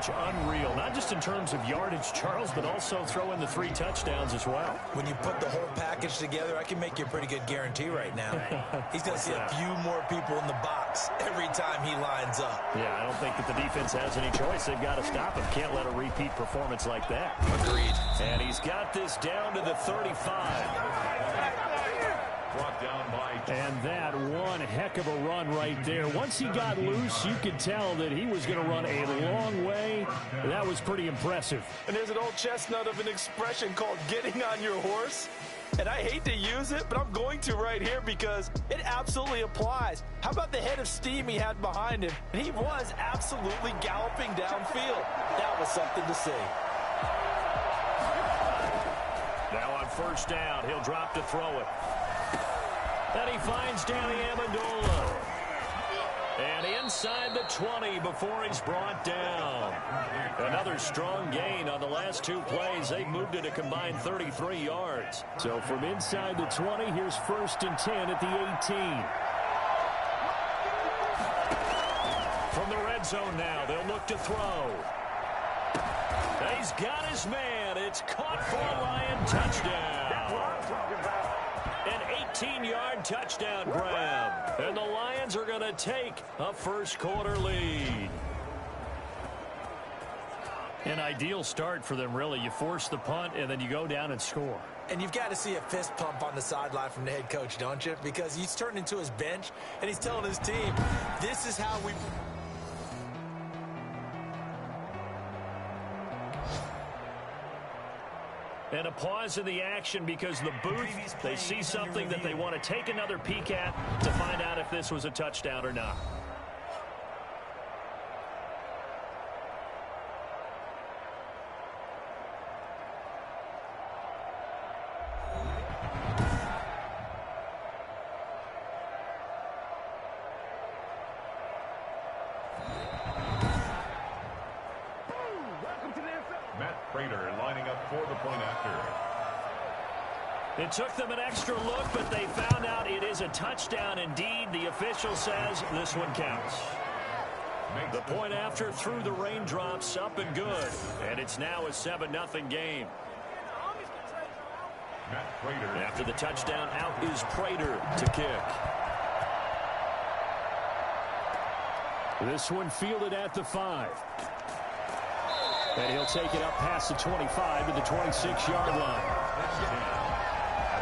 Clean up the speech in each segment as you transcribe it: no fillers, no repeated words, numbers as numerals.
much unreal, not just in terms of yardage, Charles, but also throw in the 3 touchdowns as well. When you put the whole package together, I can make you a pretty good guarantee right now. He's going to see a few more people in the box every time he lines up. Yeah, I don't think that the defense has any choice. They've got to stop him. Can't let a repeat performance like that. Agreed. And he's got this down to the 35. Brought down by... And that one heck of a run right there. Once he got loose, you could tell that he was going to run a long way. That was pretty impressive. And there's an old chestnut of an expression called getting on your horse. And I hate to use it, but I'm going to right here because it absolutely applies. How about the head of steam he had behind him? And he was absolutely galloping downfield. That was something to see. Now on first down, he'll drop to throw it. Then he finds Danny Amendola. And inside the 20 before he's brought down. Another strong gain on the last 2 plays. They've moved it a combined 33 yards. So from inside the 20, here's first and 10 at the 18. From the red zone now, they'll look to throw. He's got his man. It's caught for a Lion touchdown. That's what I'm talking about. An 18-yard touchdown grab. And the Lions are going to take a first-quarter lead. An ideal start for them, really. You force the punt, and then you go down and score. And you've got to see a fist pump on the sideline from the head coach, don't you? Because he's turned into his bench, and he's telling his team, this is how we... And a pause in the action because the booth, they see something that they want to take another peek at to find out if this was a touchdown or not. It took them an extra look, but they found out it is a touchdown indeed. The official says this one counts. The point after through the raindrops, up and good. And it's now a 7-0 game. After the touchdown, out is Prater to kick. This one fielded at the 5. And he'll take it up past the 25 to the 26-yard line.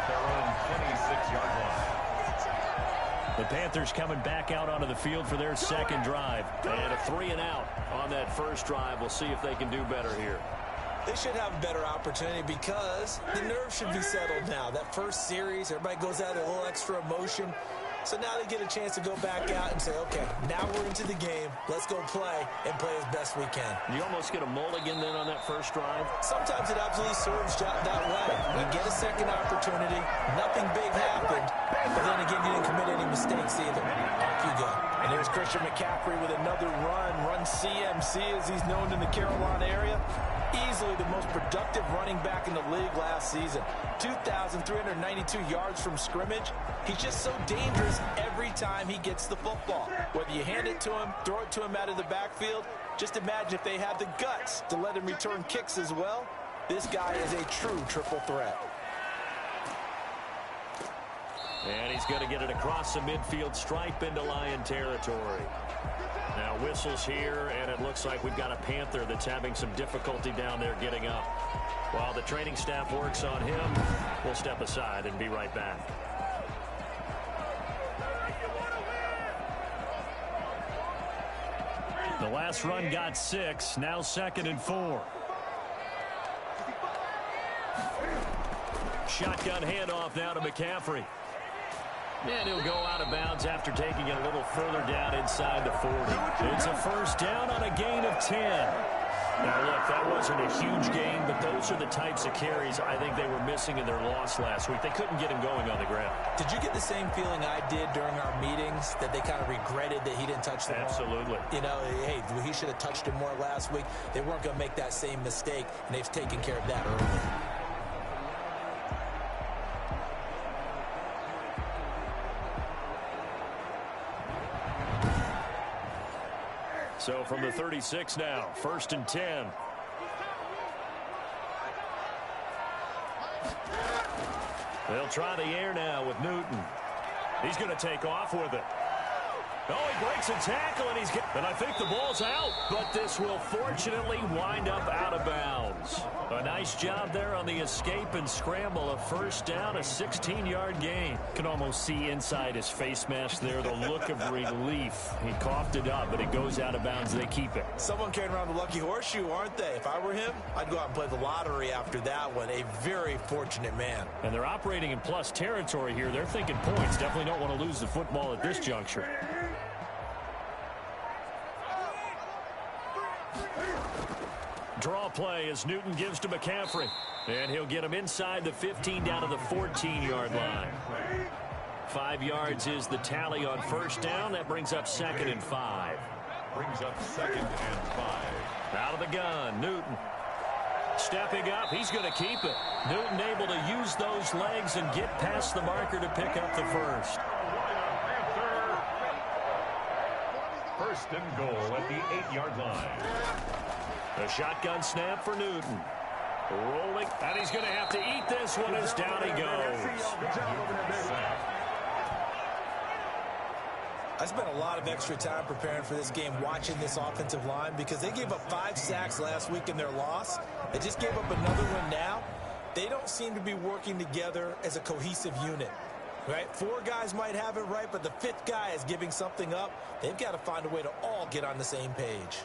Their own 26-yard line. The Panthers coming back out onto the field for their second drive. And a 3-and-out on that first drive. We'll see if they can do better here. They should have a better opportunity because the nerves should be settled now. That first series, everybody goes out with a little extra emotion. So now they get a chance to go back out and say, okay, now we're into the game. Let's go play and play as best we can. You almost get a mulligan then on that first drive? Sometimes it absolutely serves that way. You get a second opportunity. Nothing big happened. But then again, you didn't commit any mistakes either. Off you go. And here's Christian McCaffrey with another run CMC as he's known in the Carolina area. Easily the most productive running back in the league last season. 2,392 yards from scrimmage. He's just so dangerous every time he gets the football. Whether you hand it to him, throw it to him out of the backfield, just imagine if they have the guts to let him return kicks as well. This guy is a true triple threat. And he's going to get it across the midfield stripe into Lion territory. Now whistles here, and it looks like we've got a Panther that's having some difficulty down there getting up. While the training staff works on him, we'll step aside and be right back. The last run got 6, now 2nd and 4. Shotgun handoff now to McCaffrey. And he'll go out of bounds after taking it a little further down inside the 40. It's a first down on a gain of 10. Now, look, that wasn't a huge gain, but those are the types of carries I think they were missing in their loss last week. They couldn't get him going on the ground. Did you get the same feeling I did during our meetings, that they kind of regretted that he didn't touch the ball? Absolutely. You know, hey, he should have touched it more last week. They weren't going to make that same mistake, and they've taken care of that early. So from the 36 now, 1st and 10. They'll try the air now with Newton. He's going to take off with it. Oh, he breaks a tackle, and I think the ball's out, but this will fortunately wind up out of bounds. A nice job there on the escape and scramble. A 1st down, a 16-yard gain. Can almost see inside his face mask there the look of relief. He coughed it up, but it goes out of bounds. They keep it. Someone carrying around the lucky horseshoe, aren't they? If I were him, I'd go out and play the lottery after that one. A very fortunate man. And they're operating in plus territory here. They're thinking points. Definitely don't want to lose the football at this juncture. Draw play as Newton gives to McCaffrey. And he'll get him inside the 15 down to the 14-yard line. 5 yards is the tally on 1st down. That brings up 2nd and 5. Brings up 2nd and 5. Out of the gun, Newton. Stepping up, he's going to keep it. Newton able to use those legs and get past the marker to pick up the 1st. 1st and goal at the 8-yard line. A shotgun snap for Newton. Rolling, and he's going to have to eat this one as down he goes. I spent a lot of extra time preparing for this game watching this offensive line because they gave up 5 sacks last week in their loss. They just gave up another one now. They don't seem to be working together as a cohesive unit. Right? 4 guys might have it right, but the 5th guy is giving something up. They've got to find a way to all get on the same page.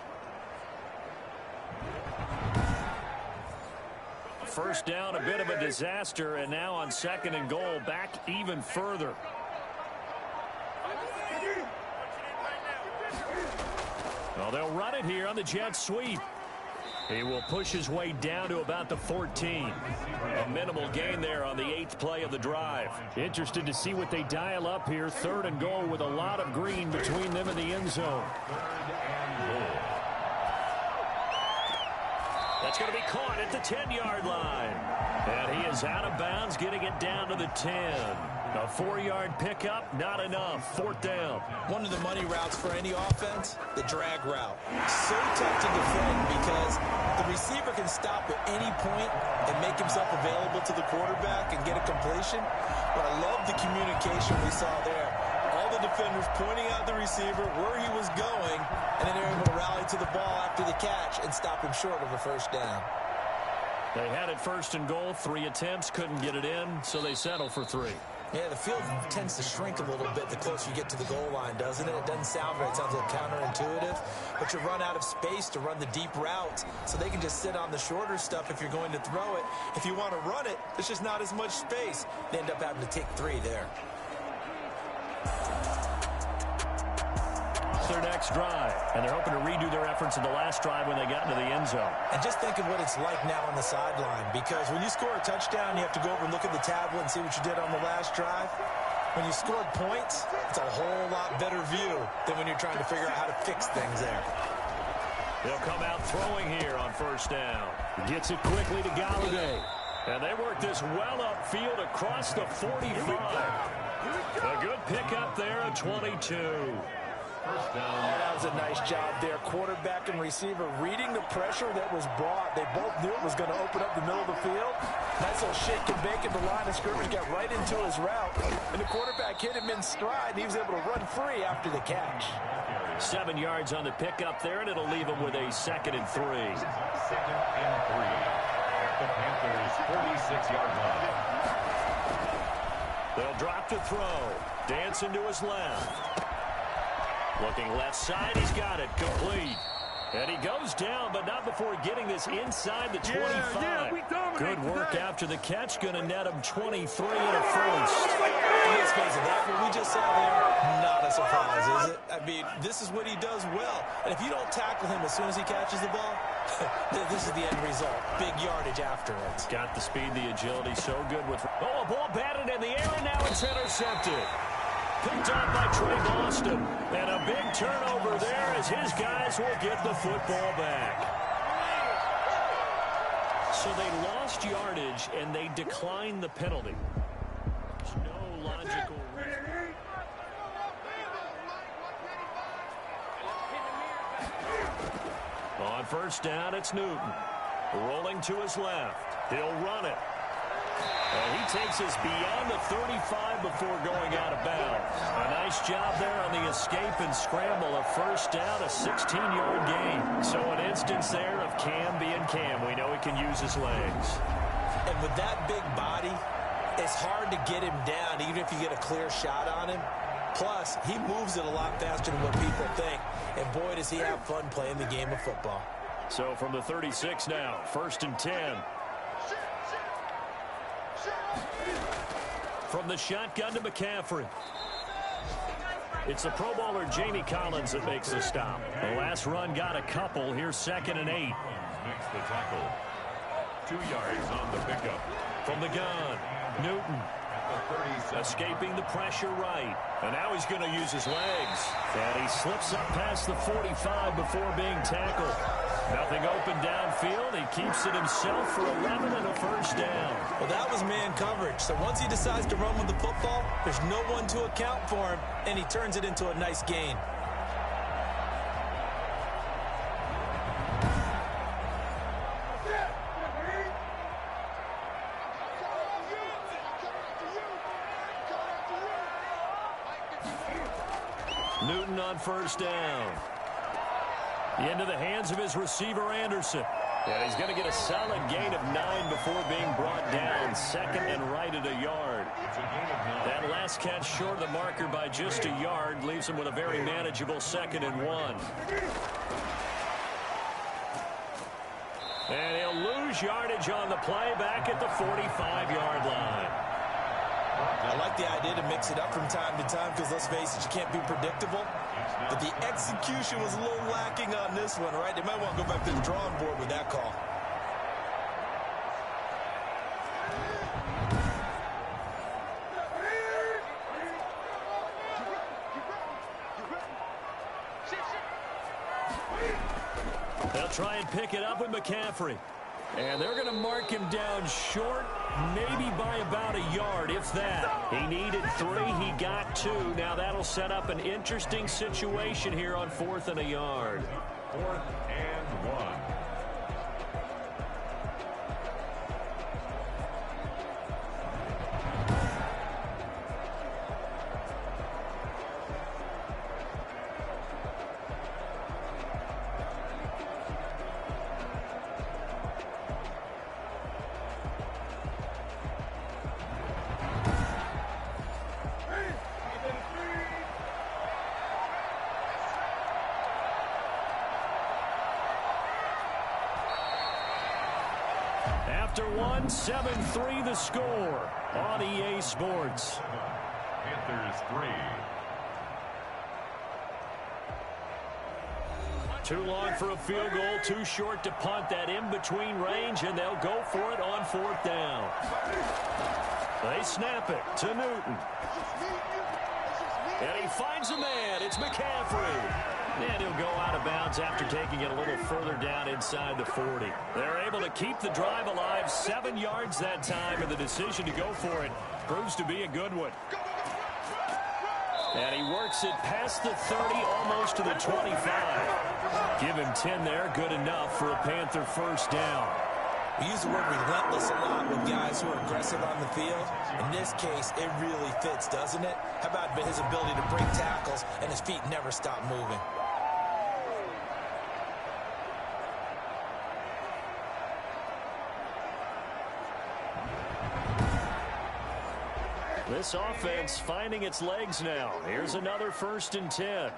1st down, a bit of a disaster, and now on 2nd and goal, back even further. Well, they'll run it here on the jet sweep. He will push his way down to about the 14. A minimal gain there on the 8th play of the drive. Interested to see what they dial up here. 3rd and goal with a lot of green between them and the end zone. That's going to be caught at the 10-yard line. And he is out of bounds, getting it down to the 10. A 4-yard pickup, not enough. 4th down. One of the money routes for any offense, the drag route. So tough to defend because the receiver can stop at any point and make himself available to the quarterback and get a completion. But I love the communication we saw there. All the defenders pointing out the receiver, where he was going, and then they're able to rally to the ball after the catch and stop him short of a 1st down. They had it 1st and goal. 3 attempts, couldn't get it in, so they settle for 3. Yeah, the field tends to shrink a little bit the closer you get to the goal line, doesn't it? It doesn't sound right. It sounds a little counterintuitive. But you run out of space to run the deep routes, so they can just sit on the shorter stuff if you're going to throw it. If you want to run it, there's just not as much space. They end up having to take 3 there. Their next drive, and they're hoping to redo their efforts in the last drive when they got into the end zone. And just think of what it's like now on the sideline, because when you score a touchdown, you have to go over and look at the tablet and see what you did on the last drive. When you scored points, it's a whole lot better view than when you're trying to figure out how to fix things there. They'll come out throwing here on 1st down. Gets it quickly to Galladay. And they work this well upfield across the 45. A good pickup there at 22. 1st down. Oh, that was a nice job there. Quarterback and receiver reading the pressure that was brought. They both knew it was going to open up the middle of the field. Nice little shake and bake at the line of scrimmage. Got right into his route. And the quarterback hit him in stride. And he was able to run free after the catch. 7 yards on the pickup there, and it'll leave him with a 2nd and 3. 2nd and 3. At the Panthers' 46-yard line. They'll drop to throw. Dancing to his left. Looking left side, he's got it, complete. And he goes down, but not before getting this inside the 25. Good work after the catch, going to net him 23 and a 1st. Let's face it, that what we just saw there, not a surprise, is it? I mean, this is what he does well. And if you don't tackle him as soon as he catches the ball, this is the end result. Big yardage afterwards. Got the speed, the agility, so good with... Oh, a ball batted in the air, and now it's intercepted. Picked up by Trey Boston. And a big turnover there as his guys will get the football back. So they lost yardage, and they declined the penalty. There's no logical reason. On first down, it's Newton. Rolling to his left. He'll run it. And he takes us beyond the 35 before going out of bounds. A nice job there on the escape and scramble. A first down, a 16-yard gain. So an instance there of Cam being Cam. We know he can use his legs. And with that big body, it's hard to get him down, even if you get a clear shot on him. Plus, he moves it a lot faster than what people think. And boy, does he have fun playing the game of football. So from the 36 now, 1st and 10. From the shotgun to McCaffrey. It's the Pro Bowler Jamie Collins that makes the stop. The last run got a couple. Here's 2nd and 8. Makes the tackle. 2 yards on the pickup. From the gun, Newton. Escaping the pressure right. And now he's going to use his legs. And he slips up past the 45 before being tackled. Nothing open downfield. He keeps it himself for 11 and a first down. Well, that was man coverage. So once he decides to run with the football, there's no one to account for him, and he turns it into a nice gain. Newton on first down. Into the hands of his receiver, Anderson. And he's going to get a solid gain of 9 before being brought down. 2nd and right at a yard. That last catch short of the marker by just a yard leaves him with a very manageable 2nd and 1. And he'll lose yardage on the play back at the 45-yard line. I like the idea to mix it up from time to time because, let's face it, you can't be predictable. But the execution was a little lacking on this one, right? They might want to go back to the drawing board with that call. They'll try and pick it up with McCaffrey. And they're going to mark him down short, maybe by about a yard, if that. He needed 3. He got 2. Now that'll set up an interesting situation here on 4th and a yard. 4th and 1. After 7-3 the score on EA Sports. Panthers 3. Too long for a field goal, too short to punt. That in-between range, and they'll go for it on 4th down. They snap it to Newton. And he finds a man. It's McCaffrey. And he'll go out of bounds after taking it a little further down inside the 40. They're able to keep the drive alive. 7 yards that time, and the decision to go for it proves to be a good one. And he works it past the 30, almost to the 25. Give him 10 there, good enough for a Panther first down. We use the word relentless a lot with guys who are aggressive on the field. In this case, it really fits, doesn't it? How about his ability to break tackles and his feet never stop moving? This offense finding its legs now. Here's another 1st and 10.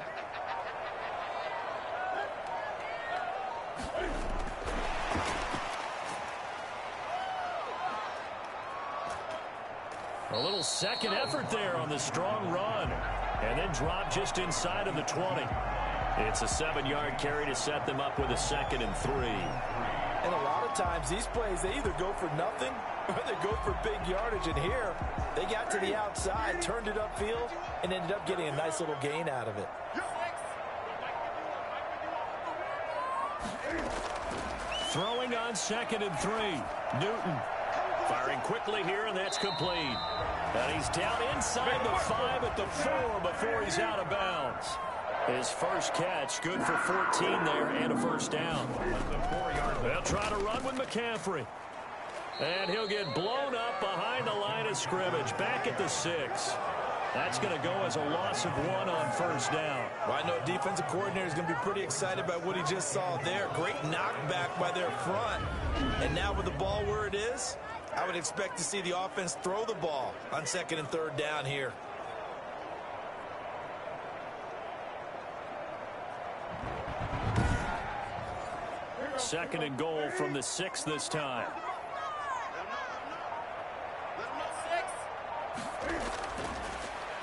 A little second effort there on the strong run. And then drop just inside of the 20. It's a 7-yard carry to set them up with a 2nd and 3. And a lot of times these plays, they either go for nothing or they go for big yardage. And here, they got to the outside, turned it upfield, and ended up getting a nice little gain out of it. Throwing on 2nd and 3. Newton firing quickly here, and that's complete. And he's down inside the 5 at the 4 before he's out of bounds. His first catch, good for 14 there and a first down. They'll try to run with McCaffrey. And he'll get blown up behind the line of scrimmage, back at the 6. That's going to go as a loss of 1 on first down. Well, I know a defensive coordinator is going to be pretty excited by what he just saw there. Great knockback by their front. And now with the ball where it is, I would expect to see the offense throw the ball on 2nd and 3rd down here. Second and goal from the 6 this time.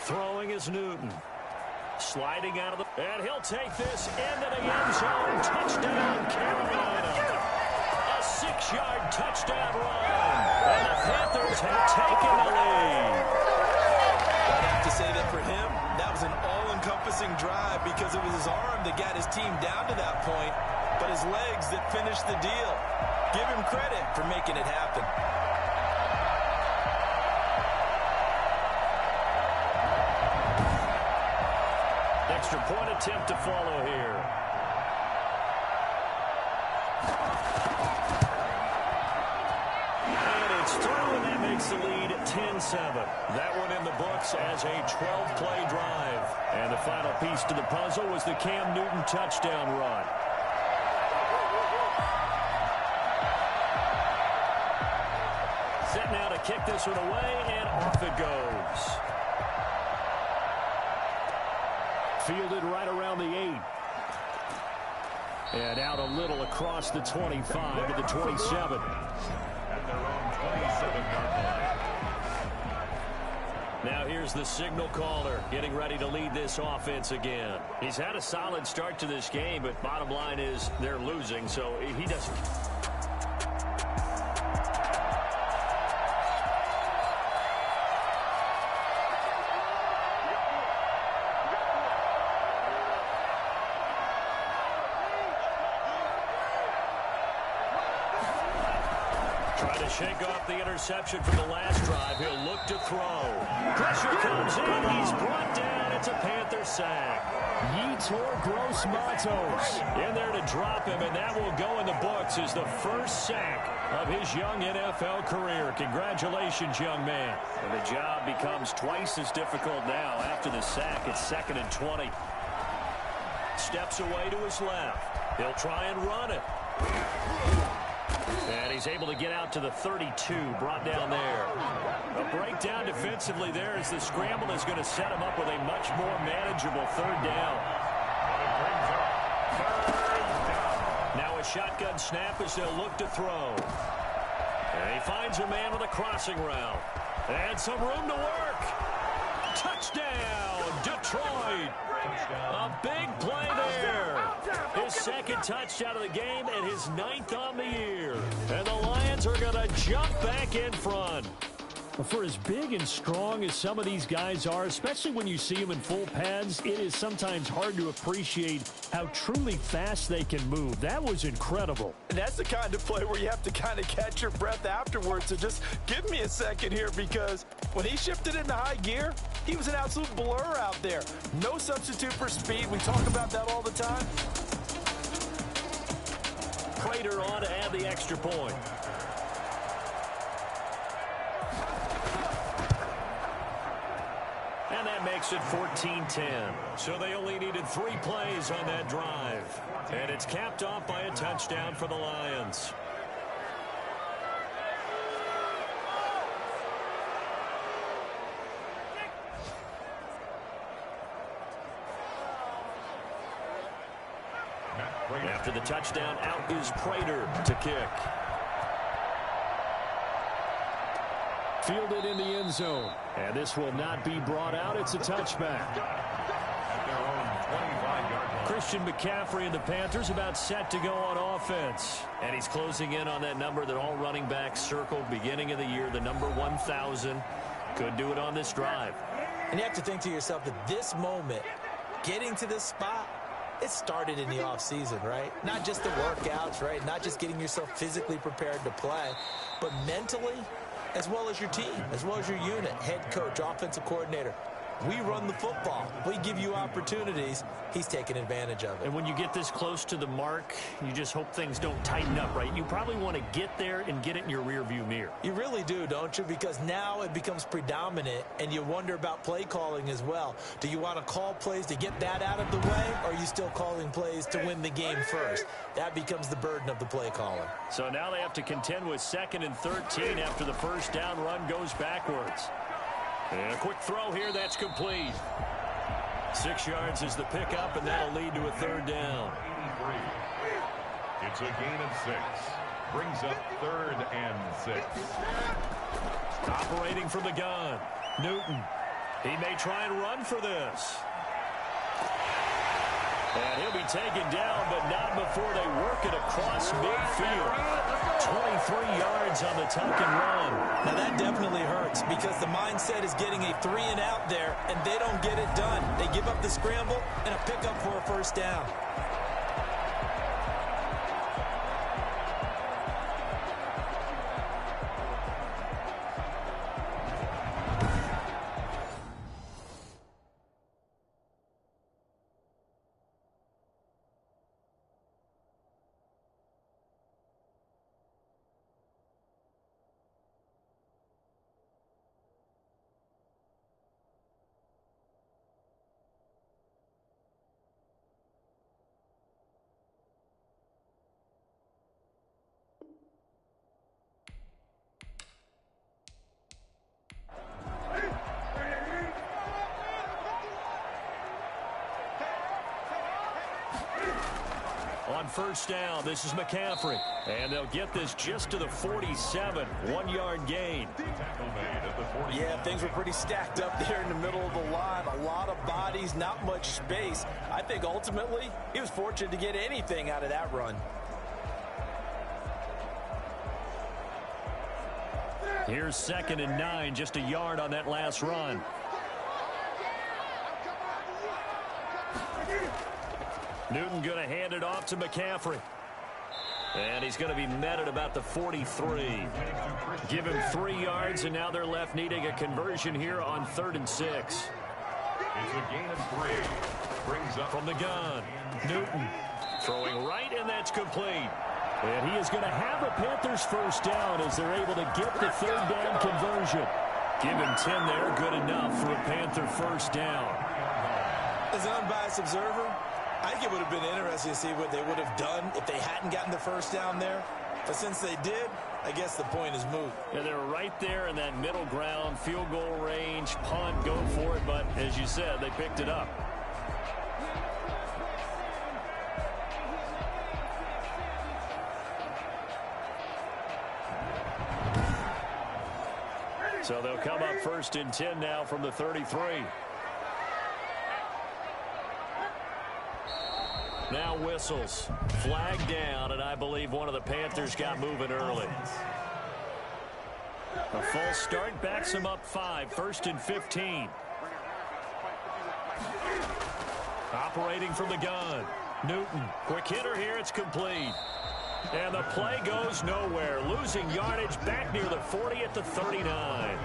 Throwing is Newton. Sliding out of the... And he'll take this into the end zone. Touchdown, Carolina. A 6-yard touchdown run. And the Panthers have taken the lead. I'd have to say that for him, that was an all-encompassing drive because it was his arm that got his team down to that point, but his legs that finished the deal. Give him credit for making it happen. Extra point attempt to follow here. And it's through, and that makes the lead 10-7. That one in the books as a 12-play drive. And the final piece to the puzzle was the Cam Newton touchdown run. Set now to kick this one away, and off it goes. Fielded right around the 8. And out a little across the 25 to the 27. At their own 27-yard line. Now here's the signal caller getting ready to lead this offense again. He's had a solid start to this game, but bottom line is they're losing, so he doesn't... Trying to shake off the interception from the last drive. He'll look to throw. Pressure comes in. He's brought down. It's a Panther sack. Yetur Gross-Matos in there to drop him, and that will go in the books as the first sack of his young NFL career. Congratulations, young man. And the job becomes twice as difficult now after the sack. It's 2nd and 20. Steps away to his left. He'll try and run it. And he's able to get out to the 32, brought down there. A breakdown defensively there as the scramble is going to set him up with a much more manageable 3rd down. Now a shotgun snap as they'll look to throw. And he finds a man with a crossing route. And some room to work. Touchdown, Detroit. A big play there. His 2nd touchdown of the game and his 9th on the year. And the Lions are going to jump back in front. For as big and strong as some of these guys are, especially when you see them in full pads, it is sometimes hard to appreciate how truly fast they can move. That was incredible. And that's the kind of play where you have to kind of catch your breath afterwards. So just give me a second here, because when he shifted into high gear, he was an absolute blur out there. No substitute for speed. We talk about that all the time. Prater on to add the extra point. And that makes it 14-10. So they only needed 3 plays on that drive. And it's capped off by a touchdown for the Lions. After the touchdown, out is Prater to kick. Fielded in the end zone. And this will not be brought out. It's a touchback. At their own 25-yard line. Christian McCaffrey and the Panthers about set to go on offense. And he's closing in on that number that all running backs circled beginning of the year, the number 1,000. Could do it on this drive. And you have to think to yourself that this moment, getting to this spot, it started in the offseason, right? Not just the workouts, right? Not just getting yourself physically prepared to play, but mentally, as well as your team, as well as your unit, head coach, offensive coordinator. We run the football. We give you opportunities. He's taking advantage of it. And when you get this close to the mark, you just hope things don't tighten up, right? You probably want to get there and get it in your rearview mirror. You really do, don't you? Because now it becomes predominant, and you wonder about play calling as well. Do you want to call plays to get that out of the way, or are you still calling plays to win the game first? That becomes the burden of the play caller. So now they have to contend with 2nd and 13 after the first down run goes backwards. And a quick throw here, that's complete. 6 yards is the pickup, and that'll lead to a 3rd down. It's a gain of 6. Brings up 3rd and 6. Operating from the gun, Newton. He may try and run for this. And he'll be taken down, but not before they work it across midfield. 23 yards on the tuck and run. Now that definitely hurts because the mindset is getting a 3 and out there, and they don't get it done. They give up the scramble and a pickup for a 1st down. On 1st down, this is McCaffrey. And they'll get this just to the 47, 1-yard gain. Yeah, things were pretty stacked up there in the middle of the line. A lot of bodies, not much space. I think ultimately he was fortunate to get anything out of that run. Here's 2nd and 9, just a yard on that last run. Newton going to hand it off to McCaffrey. And he's going to be met at about the 43. Give him 3 yards, and now they're left needing a conversion here on 3rd and 6. It's a gain of 3. Brings up from the gun. Newton throwing right, and that's complete. And he is going to have a Panthers 1st down as they're able to get the 3rd down conversion. Give him 10 there, good enough for a Panther 1st down. As an unbiased observer, I think it would have been interesting to see what they would have done if they hadn't gotten the 1st down there. But since they did, I guess the point is moot. Yeah, they're right there in that middle ground, field goal range, punt, go for it. But as you said, they picked it up. So they'll come up 1st and 10 now from the 33. Now whistles. Flag down, and I believe one of the Panthers got moving early. A false start backs them up 5. 1st and 15. Operating from the gun. Newton. Quick hitter here. It's complete. And the play goes nowhere. Losing yardage back near the 40 at the 39.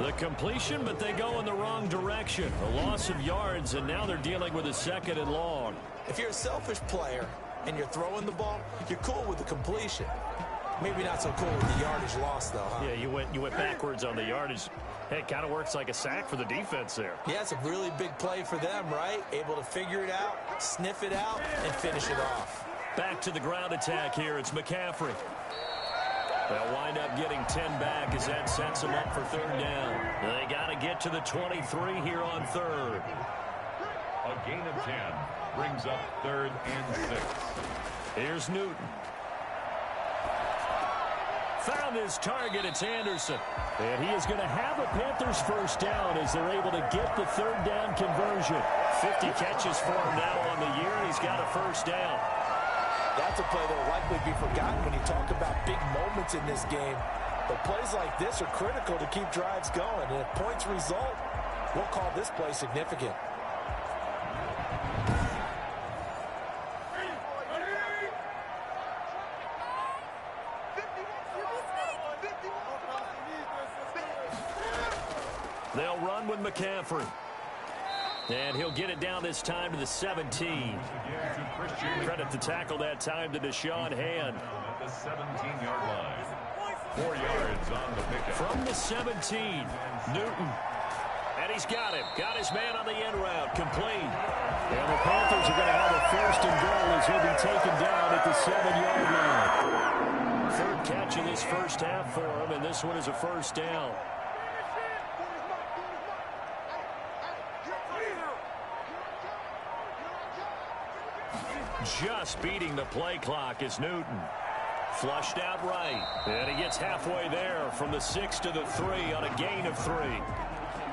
The completion, but they go in the wrong direction. A loss of yards, and now they're dealing with a 2nd and long. If you're a selfish player and you're throwing the ball, you're cool with the completion. Maybe not so cool with the yardage loss, though, huh? Yeah, you went backwards on the yardage. Hey, it kind of works like a sack for the defense there. Yeah, it's a really big play for them, right? Able to figure it out, sniff it out, and finish it off. Back to the ground attack here. It's McCaffrey. They'll wind up getting 10 back as that sets them up for 3rd down. They got to get to the 23 here on 3rd. A gain of 10 brings up 3rd and 6. Here's Newton. Found his target. It's Anderson. And he is going to have a Panthers 1st down as they're able to get the 3rd down conversion. 50 catches for him now on the year, and he's got a 1st down. That's a play that will likely be forgotten when you talk about big moments in this game. But plays like this are critical to keep drives going. And if points result, we'll call this play significant. They'll run with McCaffrey. And he'll get it down this time to the 17. Credit the tackle that time to Deshaun Hand. At the 17-yard line. 4 yards on the pickup. From the 17, Newton. And he's got him. Got his man on the end route. Complete. And the Panthers are going to have a first and goal as he'll be taken down at the 7-yard line. Third catch of this first half for him, and this one is a first down. Just beating the play clock is Newton. Flushed out right. And he gets halfway there from the 6 to the 3 on a gain of 3.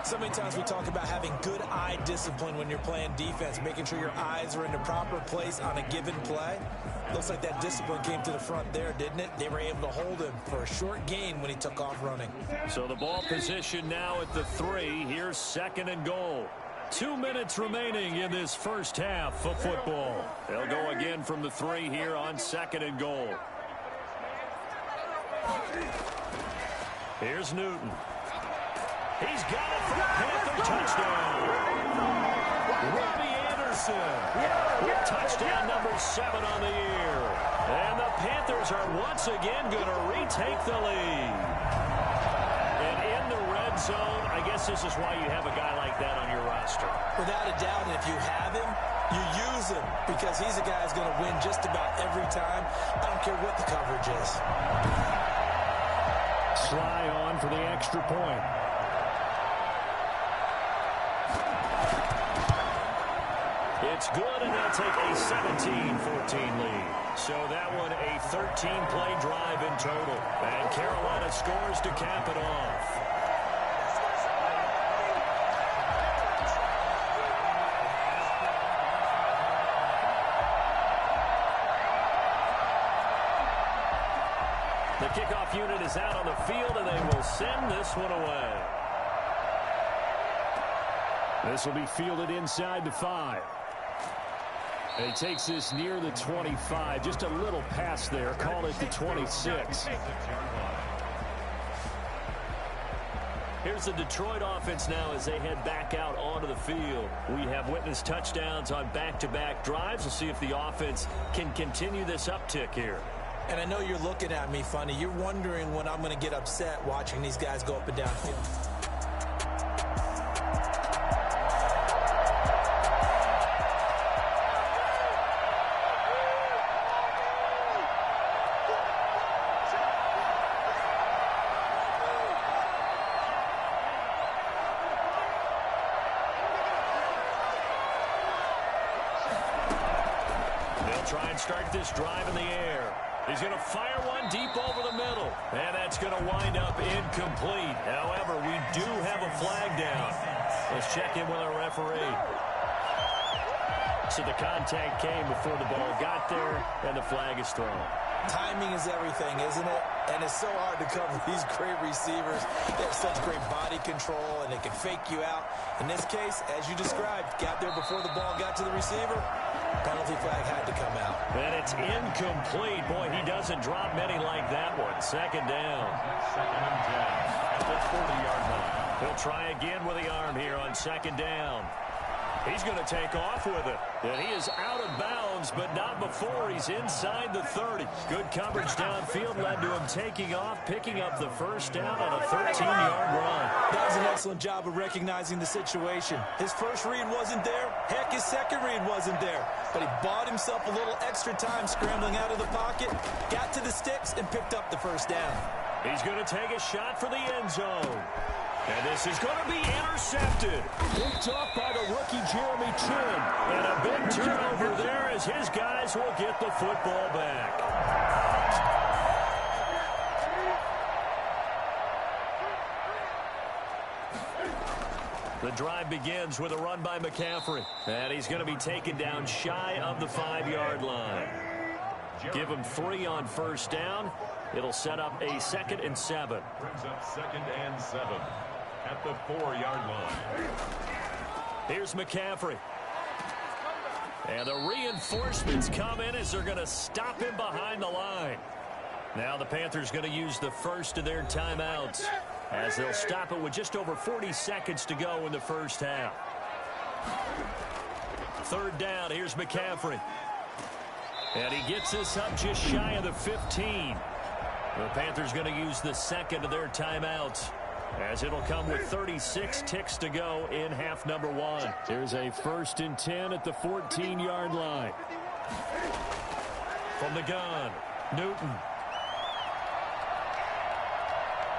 So many times we talk about having good eye discipline when you're playing defense, making sure your eyes are in the proper place on a given play. Looks like that discipline came to the front there, didn't it? They were able to hold him for a short gain when he took off running. So the ball position now at the 3. Here's second and goal. 2 minutes remaining in this first half of football. They'll go again from the 3 here on second and goal. Here's Newton. He's got it for a Panther touchdown. Robbie Anderson with touchdown number 7 on the year. And the Panthers are once again going to retake the lead. And in the red zone, I guess this is why you have a guy like that on your roster. Without a doubt, and if you have him, you use him because he's a guy who's going to win just about every time. I don't care what the coverage is. Sly on for the extra point. It's good, and they'll take a 17-14 lead. So that one a 13-play drive in total. And Carolina scores to cap it off. The kickoff unit is out on the field, and they will send this one away. This will be fielded inside the 5. And he takes this near the 25. Just a little pass there. Call it the 26. Here's the Detroit offense now as they head back out onto the field. We have witnessed touchdowns on back-to-back drives. We'll see if the offense can continue this uptick here. And I know you're looking at me funny. You're wondering when I'm going to get upset watching these guys go up and down field. They'll try and start this drive in the air. He's going to fire one deep over the middle. And that's going to wind up incomplete. However, we do have a flag down. Let's check in with our referee. So the contact came before the ball got there, and the flag is thrown. Timing is everything, isn't it? And it's so hard to cover these great receivers. They have such great body control, and they can fake you out. In this case, as you described, got there before the ball got to the receiver. Penalty flag had to come out. And it's incomplete. Boy, he doesn't drop many like that one. Second down. Second and 10 at the 40-yard line. He'll try again with the arm here on second down. He's going to take off with it. And he is out of bounds, but not before he's inside the 30. Good coverage downfield led to him taking off, picking up the first down on a 13-yard run. That was an excellent job of recognizing the situation. His first read wasn't there. Heck, his second read wasn't there. But he bought himself a little extra time scrambling out of the pocket, got to the sticks, and picked up the first down. He's going to take a shot for the end zone. And this is going to be intercepted. Picked off by the rookie Jeremy Chin. And a big turnover there as his guys will get the football back. The drive begins with a run by McCaffrey. And he's going to be taken down shy of the 5-yard line. Give him 3 on first down. It'll set up a 2nd and 7. Brings up 2nd and 7 at the 4-yard line. Here's McCaffrey. And the reinforcements come in as they're going to stop him behind the line. Now the Panthers going to use the first of their timeouts as they'll stop it with just over 40 seconds to go in the first half. Third down, here's McCaffrey. And he gets this up just shy of the 15. The Panthers going to use the second of their timeouts, as it'll come with 36 ticks to go in half number 1. Here's a 1st and 10 at the 14-yard line. From the gun, Newton.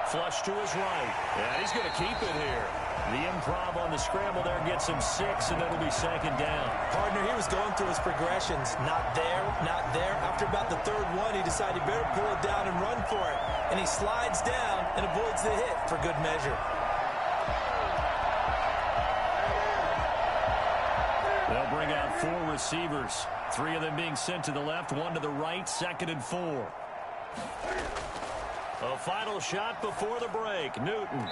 Flush to his right. And he's going to keep it here. The improv on the scramble there gets him 6, and it'll be 2nd down. Partner, he was going through his progressions. Not there, not there. After about the 3rd one, he decided he better pull it down and run for it. And he slides down and avoids the hit for good measure. They'll bring out 4 receivers. 3 of them being sent to the left, 1 to the right, 2nd and 4. A final shot before the break. Newton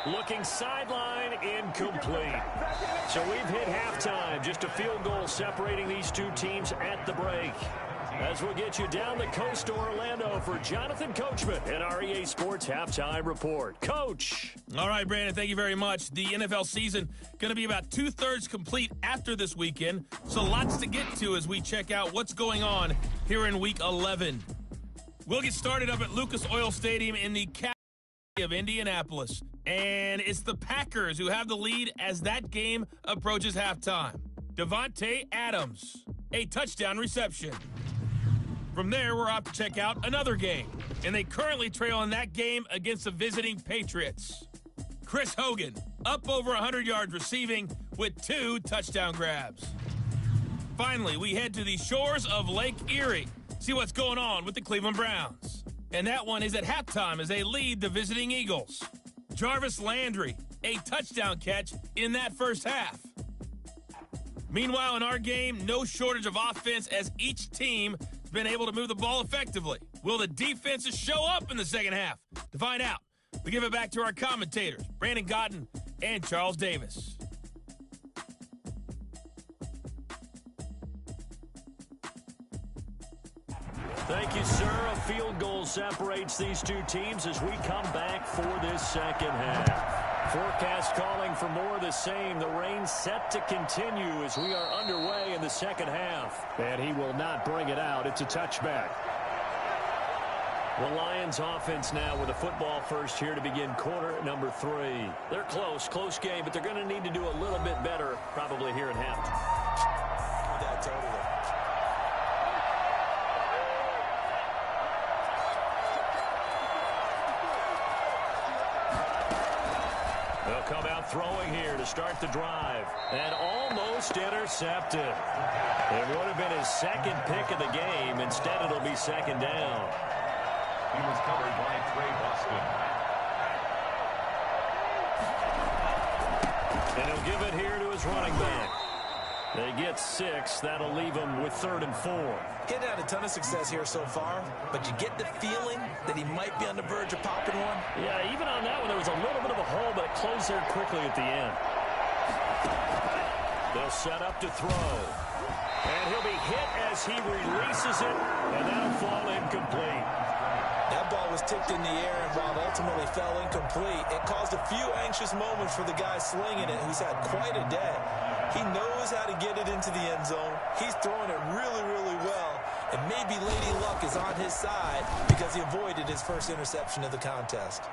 looking sideline, incomplete. So we've hit halftime. Just a field goal separating these two teams at the break. As we'll get you down the coast to Orlando for Jonathan Coachman and our EA Sports Halftime Report. Coach. All right, Brandon, thank you very much. The NFL season going to be about 2/3 complete after this weekend. So lots to get to as we check out what's going on here in Week 11. We'll get started up at Lucas Oil Stadium in the capital of Indianapolis. And it's the Packers who have the lead as that game approaches halftime. Devontae Adams, a touchdown reception. From there, we're off to check out another game. And they currently trail in that game against the visiting Patriots. Chris Hogan, up over 100 yards receiving with 2 touchdown grabs. Finally, we head to the shores of Lake Erie. See what's going on with the Cleveland Browns. And that one is at halftime as they lead the visiting Eagles. Jarvis Landry, a touchdown catch in that first half. Meanwhile, in our game, no shortage of offense as each team has been able to move the ball effectively. Will the defenses show up in the second half? To find out, we give it back to our commentators, Brandon Cotton and Charles Davis. Thank you, sir. A field goal separates these two teams as we come back for this second half. Forecast calling for more of the same. The rain set to continue as we are underway in the second half. And he will not bring it out. It's a touchback. The Lions offense now with a football first here to begin quarter number 3. They're close game, but they're going to need to do a little bit better probably here in half. Yeah, totally. They'll come out throwing here to start the drive. And almost intercepted. It would have been his 2nd pick of the game. Instead, it'll be 2nd down. He was covered by Trey Boston. And he'll give it here to his running back. They get 6. That'll leave them with 3rd and 4. He's had a ton of success here so far, but you get the feeling that he might be on the verge of popping one. Yeah, even on that one, there was a little bit of a hole, but it closed there quickly at the end. They'll set up to throw. And he'll be hit as he releases it, and that'll fall incomplete. That ball was tipped in the air, and while it ultimately fell incomplete, it caused a few anxious moments for the guy slinging it, who's had quite a day. He knows how to get it into the end zone. He's throwing it really, really well. And maybe Lady Luck is on his side because he avoided his first interception of the contest.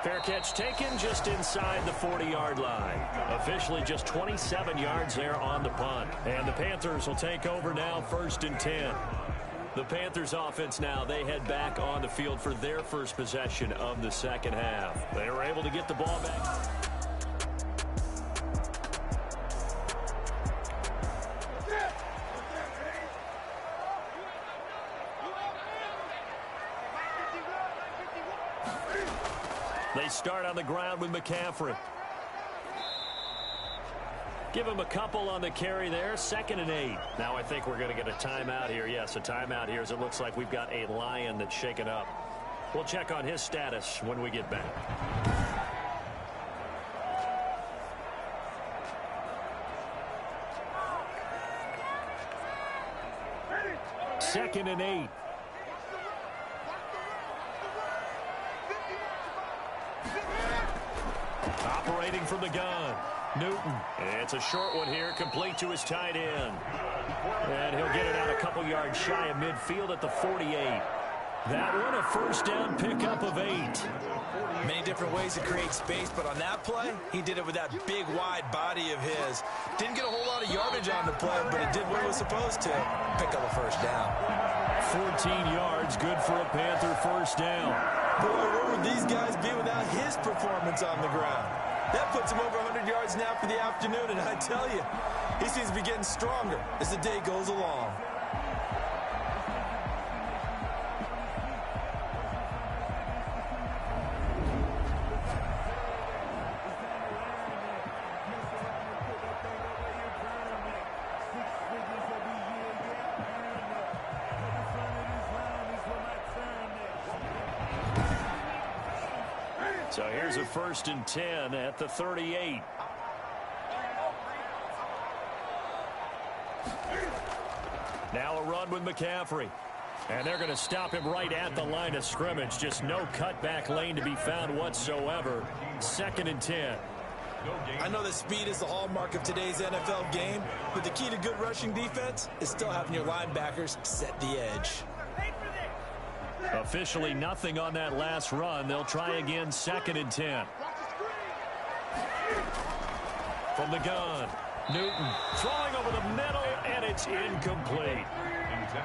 Fair catch taken just inside the 40-yard line. Officially just 27 yards there on the punt. And the Panthers will take over now, 1st and 10. The Panthers offense now, they head back on the field for their first possession of the second half. They were able to get the ball back. 'They start on the ground with McCaffrey. Give him a couple on the carry there. 2nd and 8. Now I think we're going to get a timeout here. Yes, a timeout here as it looks like we've got a Lion that's shaken up. We'll check on his status when we get back. Second and 8. Operating from the gun. Newton. It's a short one here, complete to his tight end. And he'll get it out a couple yards shy of midfield at the 48. That one, a first down pickup of 8. Many different ways to create space, but on that play, he did it with that big, wide body of his. Didn't get a whole lot of yardage on the play, but it did what it was supposed to. Pick up a first down. 14 yards, good for a Panther first down. Boy, where would these guys be without his performance on the ground? That puts him over 100 yards now for the afternoon, and I tell you, he seems to be getting stronger as the day goes along. So here's a 1st and 10 at the 38. Now a run with McCaffrey. And they're going to stop him right at the line of scrimmage. Just no cutback lane to be found whatsoever. 2nd and 10. I know that speed is the hallmark of today's NFL game, but the key to good rushing defense is still having your linebackers set the edge. Officially nothing on that last run. They'll try again, 2nd and 10. From the gun, Newton throwing over the middle, and it's incomplete.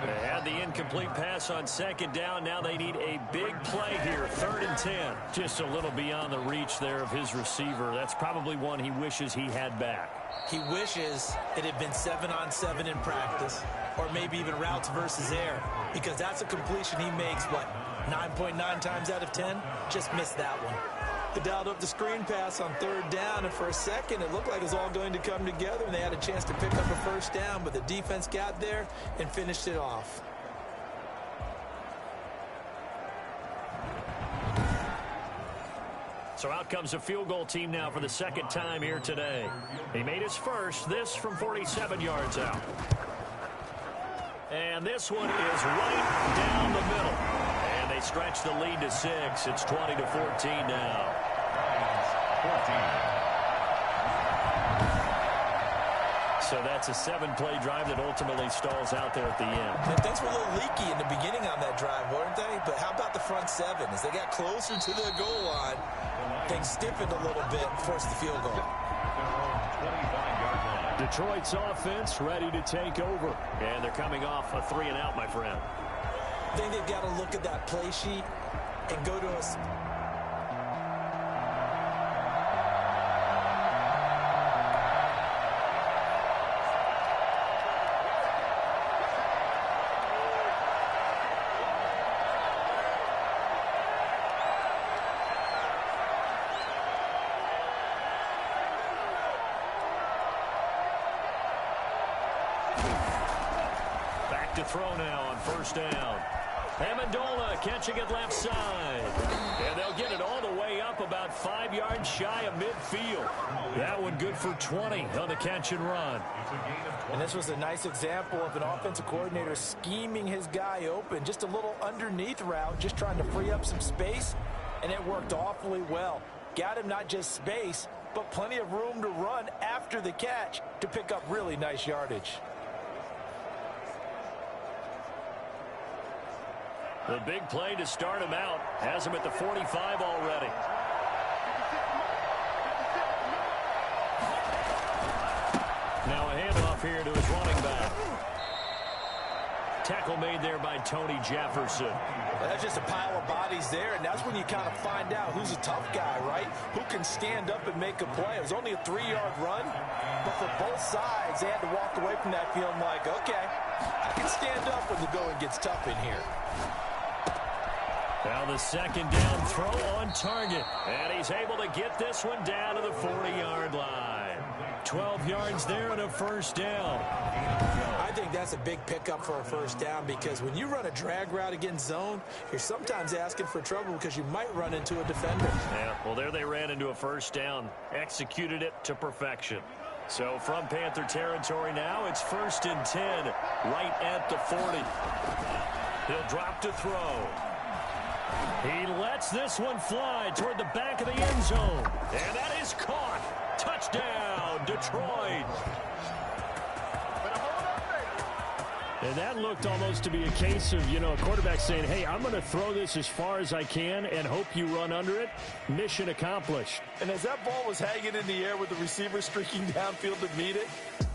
They had the incomplete pass on 2nd down. Now they need a big play here, 3rd and 10. Just a little beyond the reach there of his receiver. That's probably one he wishes he had back. He wishes it had been 7-on-7 in practice, or maybe even routes versus air, because that's a completion he makes, 9.9 times out of 10? Just missed that one. They dialed up the screen pass on 3rd down, and for a second it looked like it was all going to come together, and they had a chance to pick up a first down, but the defense got there and finished it off. So out comes a field goal team now for the 2nd time here today. He made his first, this from 47 yards out. And this one is right down the middle. And they stretch the lead to 6. It's 20-14 now. 14. So that's a 7-play drive that ultimately stalls out there at the end. And things were a little leaky in the beginning on that drive, weren't they? But how about the front 7? As they got closer to the goal line, things stiffened a little bit and forced the field goal. Detroit's offense ready to take over. And they're coming off a 3-and-out, my friend. I think they've got to look at that play sheet and go to a... To throw now on 1st down. Amendola catching it left side. And they'll get it all the way up about 5 yards shy of midfield. That one good for 20 on the catch and run. And this was a nice example of an offensive coordinator scheming his guy open. Just a little underneath route, just trying to free up some space. And it worked awfully well. Got him not just space, but plenty of room to run after the catch to pick up really nice yardage. The big play to start him out has him at the 45 already. Now a handoff here to his running back. Tackle made there by Tony Jefferson. That's just a pile of bodies there, and that's when you kind of find out who's a tough guy, right? Who can stand up and make a play. It was only a 3-yard run, but for both sides, they had to walk away from that feeling like, okay, I can stand up when the going gets tough in here. Now the 2nd down throw on target. And he's able to get this one down to the 40-yard line. 12 yards there and a first down. I think that's a big pickup for a first down because when you run a drag route against zone, you're sometimes asking for trouble because you might run into a defender. Yeah, well, there they ran into a first down. Executed it to perfection. So from Panther territory now, it's 1st and 10 right at the 40. He'll drop to throw. He lets this one fly toward the back of the end zone. And that is caught. Touchdown, Detroit. And that looked almost to be a case of, a quarterback saying, hey, I'm going to throw this as far as I can and hope you run under it. Mission accomplished. And as that ball was hanging in the air with the receiver streaking downfield to meet it,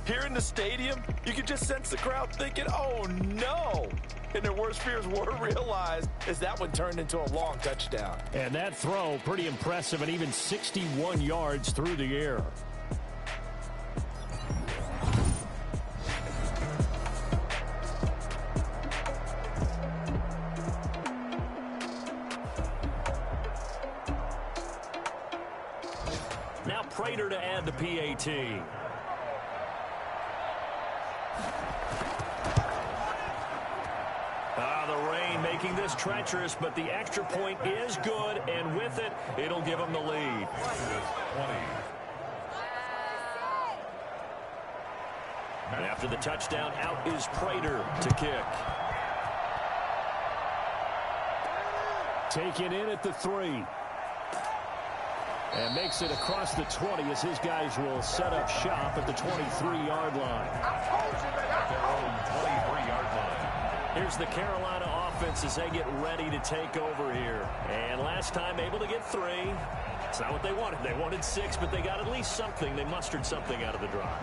here in the stadium, you could just sense the crowd thinking, oh, no. And their worst fears were realized as that one turned into a long touchdown. And that throw, pretty impressive, and even 61 yards through the air. Now Prater to add the PAT. The rain making this treacherous, but the extra point is good, and with it, it'll give them the lead. 20. And after the touchdown, out is Prater to kick. Taken in at the 3. And makes it across the 20 as his guys will set up shop at the 23-yard line. At their own 23-yard line. Here's the Carolina offense as they get ready to take over here. And last time able to get 3. It's not what they wanted. They wanted 6, but they got at least something. They mustered something out of the drive.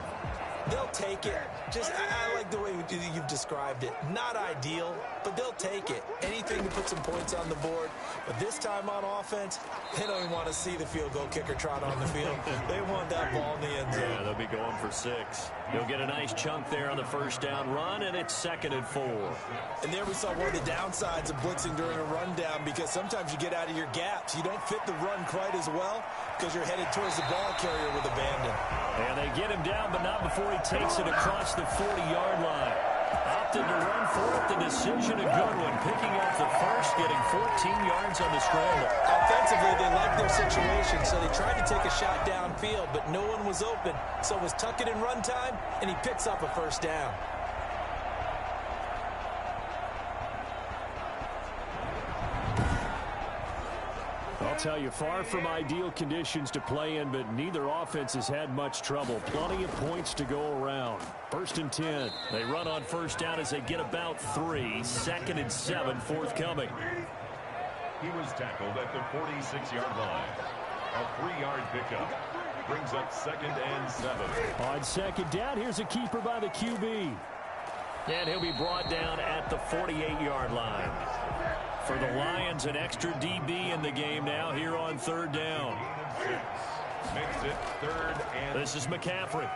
They'll take it. I like the way you've described it. Not ideal, but they'll take it. Anything to put some points on the board. But this time on offense, they don't even want to see the field goal kicker trot on the field. They want that ball in the end zone. Yeah, they'll be going for 6. They'll get a nice chunk there on the first down run, and it's 2nd and 4. And there we saw one of the downsides of blitzing during a rundown, because sometimes you get out of your gaps. You don't fit the run quite as well because you're headed towards the ball carrier with abandon. And they get him down, but not before he takes it across the 40-yard line. Opted to run for it. The decision a good one. Picking up the first, getting 14 yards on the scramble. Offensively, they liked their situation, so they tried to take a shot downfield, but no one was open. So it was tuck it in run time, and he picks up a first down. I'll tell you, far from ideal conditions to play in, but neither offense has had much trouble. Plenty of points to go around. 1st and 10. They run on first down as they get about 3. 2nd and 7 forthcoming. He was tackled at the 46-yard line. A 3-yard pickup brings up 2nd and 7. On 2nd down, here's a keeper by the QB. And he'll be brought down at the 48-yard line. For the Lions, an extra DB in the game now here on 3rd down. Makes it 3rd and... This is McCaffrey.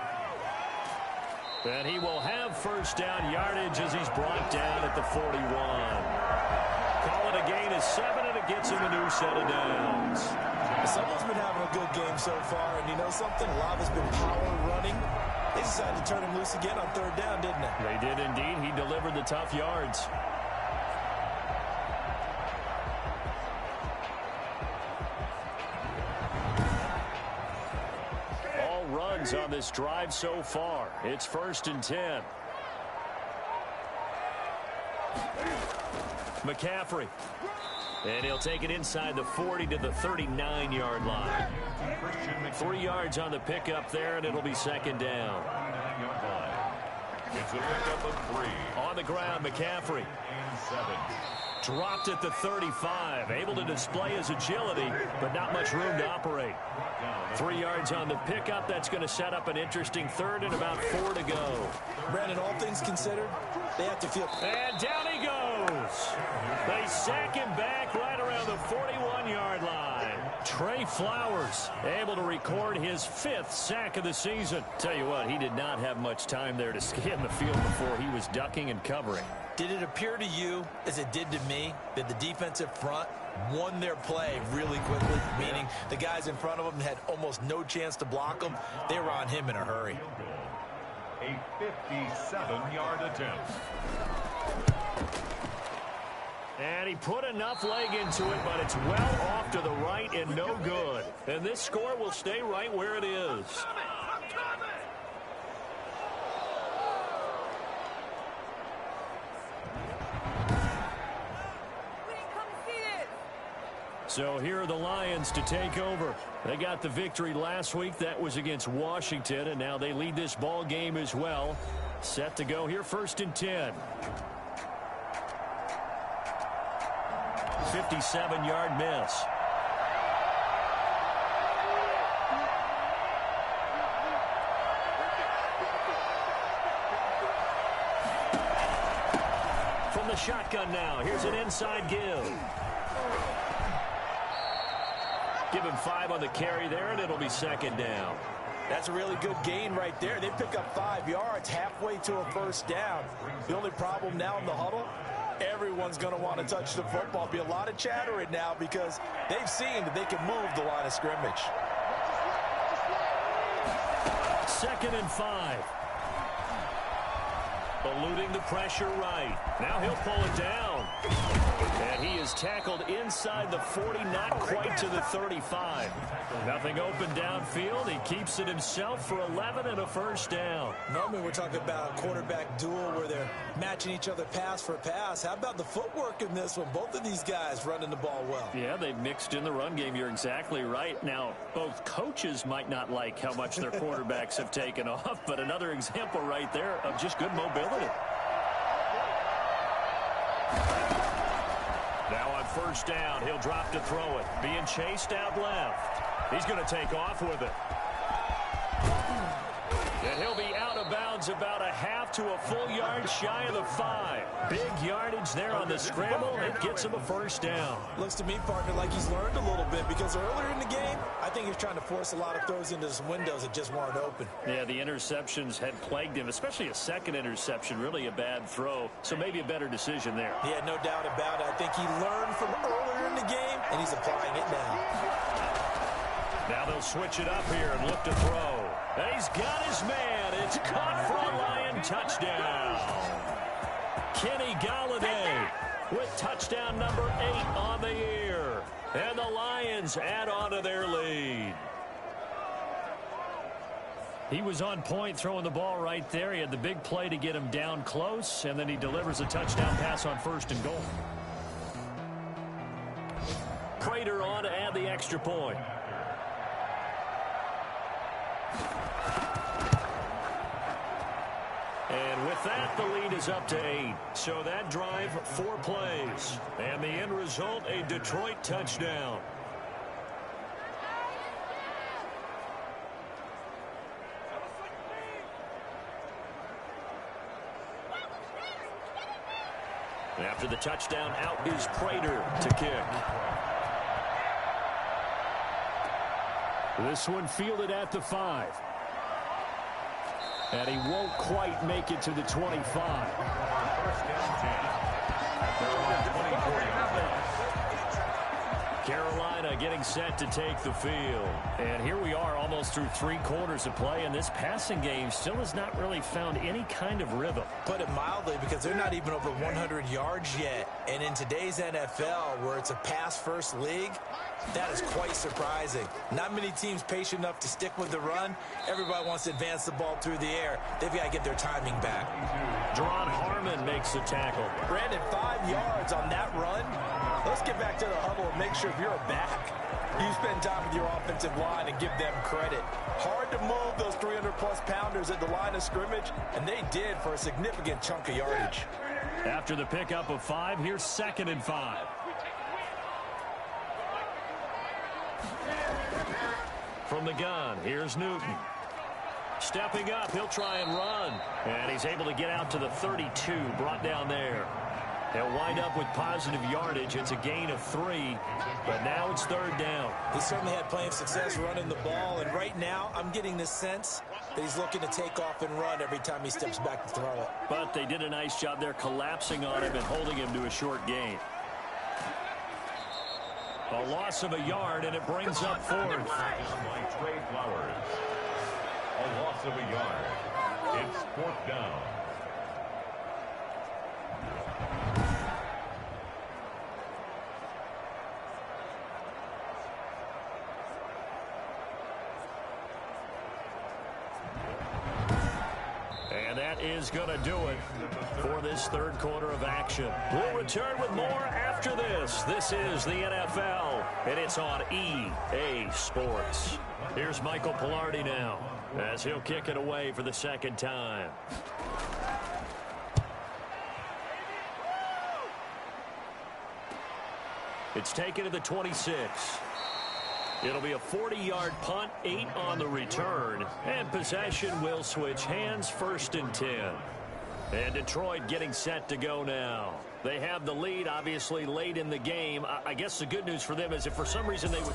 And he will have first down yardage as he's brought down at the 41. Call it a gain of 7, and it gets him a new set of downs. Someone's been having a good game so far, and you know something? A lot has been power running. They decided to turn him loose again on 3rd down, didn't they? They did indeed. He delivered the tough yards. All runs on this drive so far. It's 1st and 10. McCaffrey. And he'll take it inside the 40 to the 39-yard line. 3 yards on the pickup there, and it'll be 2nd down. It's a pickup of 3. On the ground, McCaffrey. And 7. Dropped at the 35. Able to display his agility, but not much room to operate. 3 yards on the pickup. That's going to set up an interesting 3rd and about 4 to go. Brandon, all things considered, they have to feel... And down he goes. They sack him back right around the 41-yard line. Trey Flowers able to record his 5th sack of the season. Tell you what, he did not have much time there to scan the field before he was ducking and covering. Did it appear to you, as it did to me, that the defensive front won their play really quickly? Meaning the guys in front of them had almost no chance to block them. They were on him in a hurry. A 57-yard attempt. And he put enough leg into it, but it's well off to the right and no good. And this score will stay right where it is. So here are the Lions to take over. They got the victory last week. That was against Washington, and now they lead this ball game as well. Set to go here, 1st and 10. 57-yard miss. From the shotgun now, here's an inside give. Give him 5 on the carry there, and it'll be 2nd down. That's a really good gain right there. They pick up 5 yards halfway to a 1st down. The only problem now in the huddle, everyone's going to want to touch the football. Be a lot of chattering now because they've seen that they can move the line of scrimmage. 2nd and 5. Eluding the pressure right. Now he'll pull it down. And he is tackled inside the 40, not quite to the 35. Nothing open downfield. He keeps it himself for 11 and a 1st down. Normally we're talking about a quarterback duel where they're matching each other pass for pass. How about the footwork in this one? Both of these guys running the ball well. Yeah, they mixed in the run game. You're exactly right. Now, both coaches might not like how much their quarterbacks have taken off, but another example right there of just good mobility. Now on 1st down, he'll drop to throw it. Being chased out left. He's going to take off with it. And he'll be out of bounds about a half to a full yard shy of the 5. Big yardage there on the scramble. It gets him a 1st down. Looks to me, partner, like he's learned a little bit because earlier in the game, I think he was trying to force a lot of throws into some windows that just weren't open. Yeah, the interceptions had plagued him, especially a 2nd interception, really a bad throw. So maybe a better decision there. Yeah, no doubt about it. I think he learned from earlier in the game, and he's applying it now. Now they'll switch it up here and look to throw. And he's got his man. It's caught for a Lion touchdown. Kenny Golladay with touchdown number 8 on the year. And the Lions add on to their lead. He was on point throwing the ball right there. He had the big play to get him down close, and then he delivers a touchdown pass on 1st and goal. Prater on to add the extra point. And with that, the lead is up to 8. So that drive, 4 plays. And the end result, a Detroit touchdown. After the touchdown, out is Prater to kick. This one fielded at the 5. And he won't quite make it to the 25. Carolina getting set to take the field. And here we are almost through 3 quarters of play, and this passing game still has not really found any kind of rhythm. Put it mildly, because they're not even over 100 yards yet. And in today's NFL, where it's a pass-first league, that is quite surprising. Not many teams patient enough to stick with the run. Everybody wants to advance the ball through the air. They've got to get their timing back. Deron Harmon makes the tackle. Brandon, 5 yards on that run. Let's get back to the huddle and make sure if you're a back, you spend time with your offensive line and give them credit. Hard to move those 300-plus pounders at the line of scrimmage, and they did for a significant chunk of yardage. After the pickup of 5, here's 2nd and 5. From the gun, here's Newton. Stepping up, he'll try and run. And he's able to get out to the 32, brought down there. They'll wind up with positive yardage. It's a gain of 3, but now it's 3rd down. He certainly had plenty of success running the ball, and right now I'm getting the sense that he's looking to take off and run every time he steps back to throw it. But they did a nice job there collapsing on him and holding him to a short gain. A loss of a yard, and it brings up 4th. Trey Flowers. A loss of a yard. It's 4th down. that is going to do it for this third quarter of action. We'll return with more after this. This is the NFL, and it's on EA Sports. Here's Michael Pilardi now as he'll kick it away for the second time. It's taken to the 26. It'll be a 40-yard punt, 8 on the return, and possession will switch hands, 1st and 10. And Detroit getting set to go now. They have the lead, obviously, late in the game. I guess the good news for them is if for some reason they would...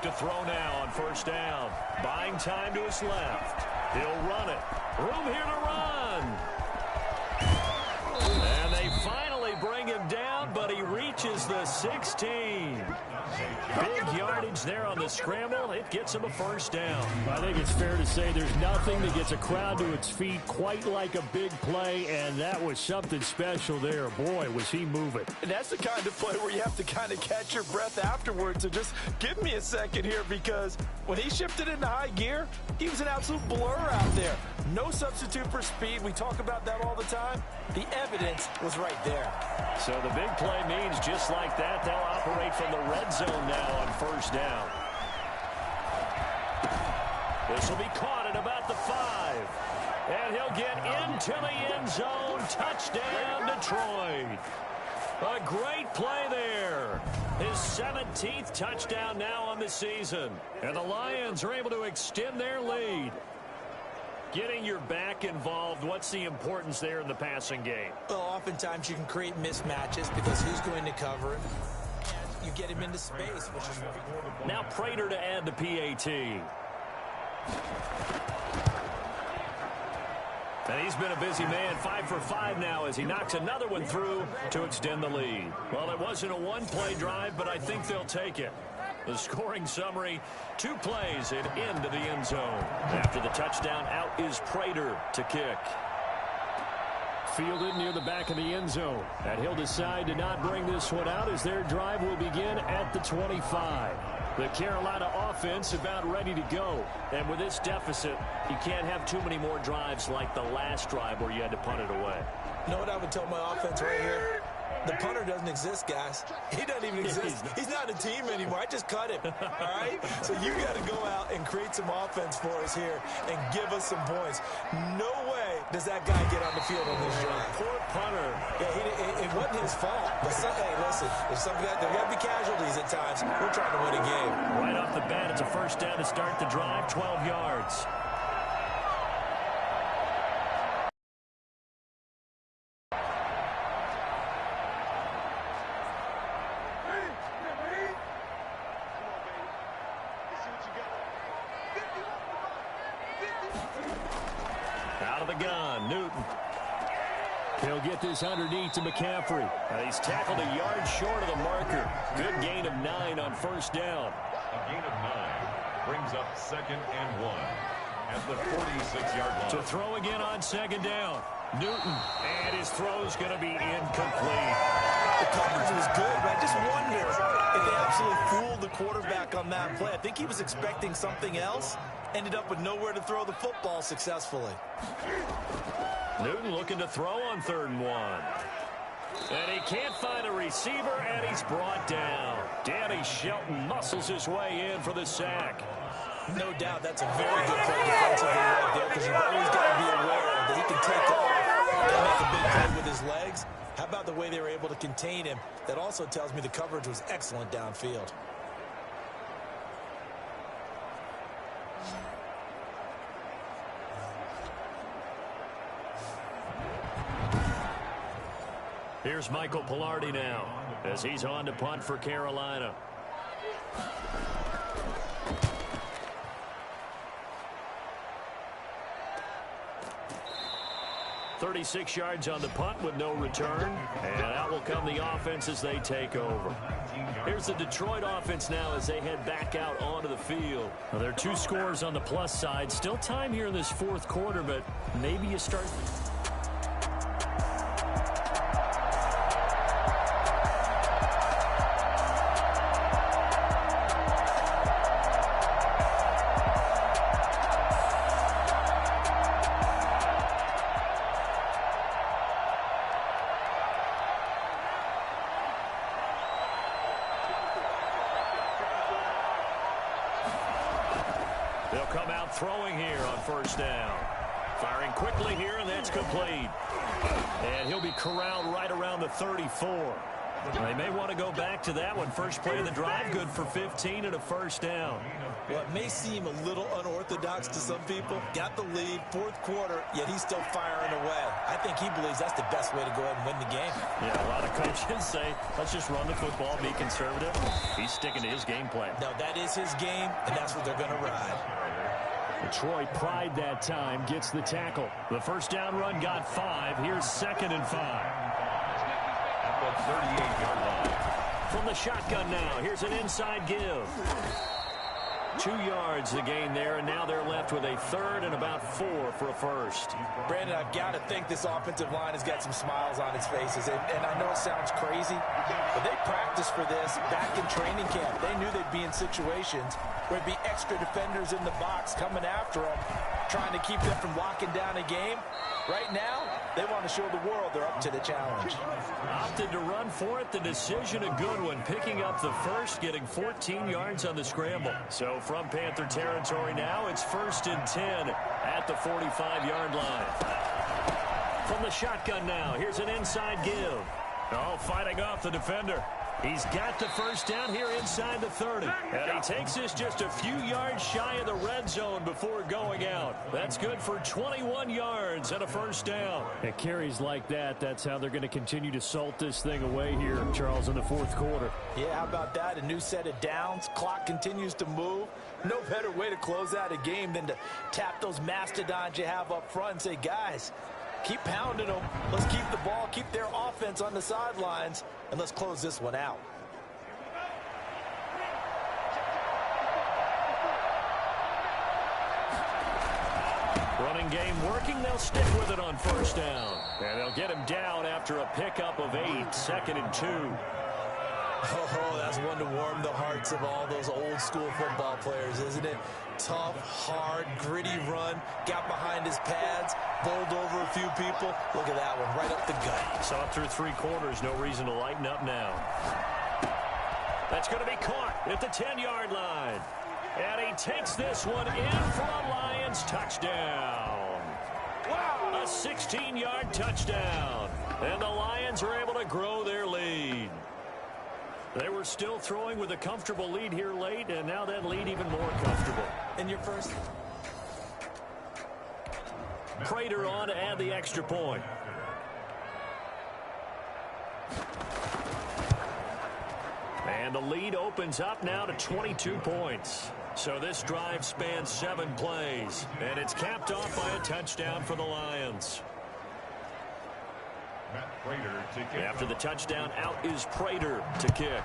to throw now on 1st down. Buying time to his left. He'll run it. Room here to run. And they finally bring him down, but he reaches the 16. Big yardage there on the scramble. It gets him a 1st down. I think it's fair to say there's nothing that gets a crowd to its feet quite like a big play, and that was something special there. Boy, was he moving. And that's the kind of play where you have to kind of catch your breath afterwards. So just give me a second here, because when he shifted into high gear, he was an absolute blur out there. No substitute for speed. We talk about that all the time. The evidence was right there. So the big play means just like that, they'll operate from the red zone now on 1st down. This will be caught at about the 5. And he'll get into the end zone. Touchdown, Detroit. A great play there. His 17th touchdown now on the season. And the Lions are able to extend their lead. Getting your back involved, what's the importance there in the passing game? Well, oftentimes you can create mismatches because who's going to cover it? And you get him into space, which is now Prater to add the PAT. And he's been a busy man, 5 for 5 now as he knocks another one through to extend the lead. Well, it wasn't a one-play drive, but I think they'll take it. The scoring summary, 2 plays and into the end zone. After the touchdown, out is Prater to kick. Fielded near the back of the end zone. And he'll decide to not bring this one out as their drive will begin at the 25. The Carolina offense about ready to go. And with this deficit, you can't have too many more drives like the last drive where you had to punt it away. You know what I would tell my offense right here? The punter doesn't exist, guys. He doesn't even exist. He's not a team anymore. I just cut him, all right? So you got to go out and create some offense for us here and give us some points. No way does that guy get on the field on this drive. Poor punter. Yeah, it wasn't his fault. But hey, listen, there got to be casualties at times. We're trying to win a game. Right off the bat, it's a 1st down to start the drive, 12 yards. He'll get this underneath to McCaffrey. He's tackled a yard short of the marker. Good gain of 9 on 1st down. A gain of 9 brings up 2nd and 1 at the 46-yard line. To throw again on 2nd down. Newton, and his throw's going to be incomplete. The coverage was good, but I just wonder if they absolutely fooled the quarterback on that play. I think he was expecting something else. Ended up with nowhere to throw the football successfully. Newton looking to throw on 3rd and 1. And he can't find a receiver, and he's brought down. Danny Shelton muscles his way in for the sack. No doubt that's a very good play defensively right there, because you've always got to be aware that he can take off and make a big play with his legs. How about the way they were able to contain him? That also tells me the coverage was excellent downfield. Here's Michael Pilardi now as he's on to punt for Carolina. 36 yards on the punt with no return. And out will come the offense as they take over. Here's the Detroit offense now as they head back out onto the field. Well, there are 2 scores on the plus side. Still time here in this fourth quarter, but maybe you start... They'll come out throwing here on first down. Firing quickly here, and that's complete. And he'll be corralled right around the 34. They may want to go back to that one. First play of the drive, good for 15 and a first down. Well, it may seem a little unorthodox to some people. Got the lead, fourth quarter, yet he's still firing away. I think he believes that's the best way to go ahead and win the game. Yeah, a lot of coaches say, let's just run the football, be conservative. He's sticking to his game plan. No, that is his game, and that's what they're going to ride. Detroit pride that time, gets the tackle. The first down run got 5. Here's 2nd and 5. At the 38-yard line. From the shotgun now, here's an inside give. 2 yards the gain there, and now they're left with a 3rd and about 4 for a first. Brandon, I've got to think this offensive line has got some smiles on its faces. And I know it sounds crazy, but they practiced for this back in training camp. They knew they'd be in situations where there'd be extra defenders in the box coming after them, trying to keep them from locking down a game. Right now, they want to show the world they're up to the challenge. Opted to run for it. The decision a good one. Picking up the first, getting 14 yards on the scramble. So from Panther territory now, it's 1st and 10 at the 45-yard line. From the shotgun now, here's an inside give. Oh, fighting off the defender. He's got the first down here inside the 30. And he takes this just a few yards shy of the red zone before going out. That's good for 21 yards and a first down. At carries like that, that's how they're going to continue to salt this thing away here, Charles, in the fourth quarter. Yeah, how about that? A new set of downs. Clock continues to move. No better way to close out a game than to tap those mastodons you have up front and say, guys, keep pounding them. Let's keep the ball, keep their offense on the sidelines, and let's close this one out. Running game working. They'll stick with it on first down. And they'll get him down after a pickup of 8, 2nd and 2. Oh, that's one to warm the hearts of all those old school football players, isn't it? Tough, hard, gritty run. Got behind his pads, bowled over a few people. Look at that one, right up the gut. Saw it through 3 quarters. No reason to lighten up now. That's going to be caught at the 10-yard line. And he takes this one in for a Lions touchdown. Wow! A 16-yard touchdown. And the Lions are able to grow their lead. They were still throwing with a comfortable lead here late, and now that lead even more comfortable. And your first. Prater on to add the extra point. And the lead opens up now to 22 points. So this drive spans 7 plays, and it's capped off by a touchdown for the Lions. Matt Prater to kick. After the touchdown, out is Prater to kick.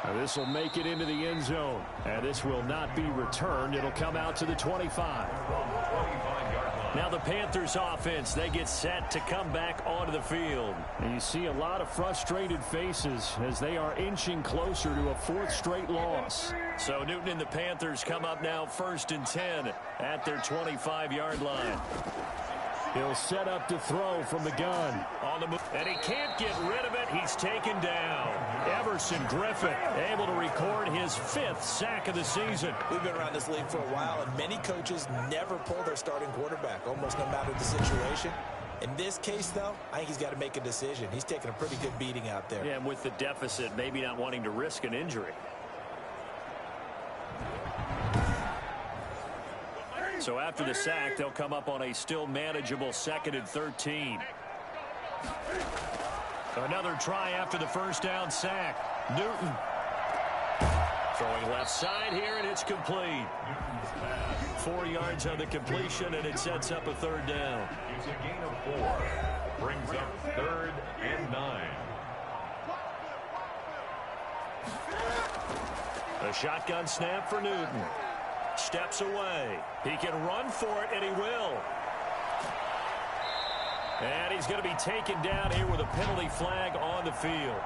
Now this will make it into the end zone, and this will not be returned. It'll come out to the 25. Now the Panthers offense, they get set to come back onto the field. And you see a lot of frustrated faces as they are inching closer to a 4th straight loss. So Newton and the Panthers come up now 1st and 10 at their 25-yard line. He'll set up to throw from the gun. On the move, and he can't get rid of it. He's taken down. Everson Griffin able to record his 5th sack of the season. We've been around this league for a while, and many coaches never pull their starting quarterback, almost no matter the situation. In this case, though, I think he's got to make a decision. He's taking a pretty good beating out there. Yeah, and with the deficit, maybe not wanting to risk an injury. So after the sack, they'll come up on a still manageable 2nd and 13. Another try after the first down sack. Newton Throwing left side here, and it's complete. 4 yards on the completion, and it sets up a third down. It's a gain of 4. Brings up 3rd and 9. A shotgun snap for Newton. Steps away. He can run for it, and he will. And he's going to be taken down here with a penalty flag on the field.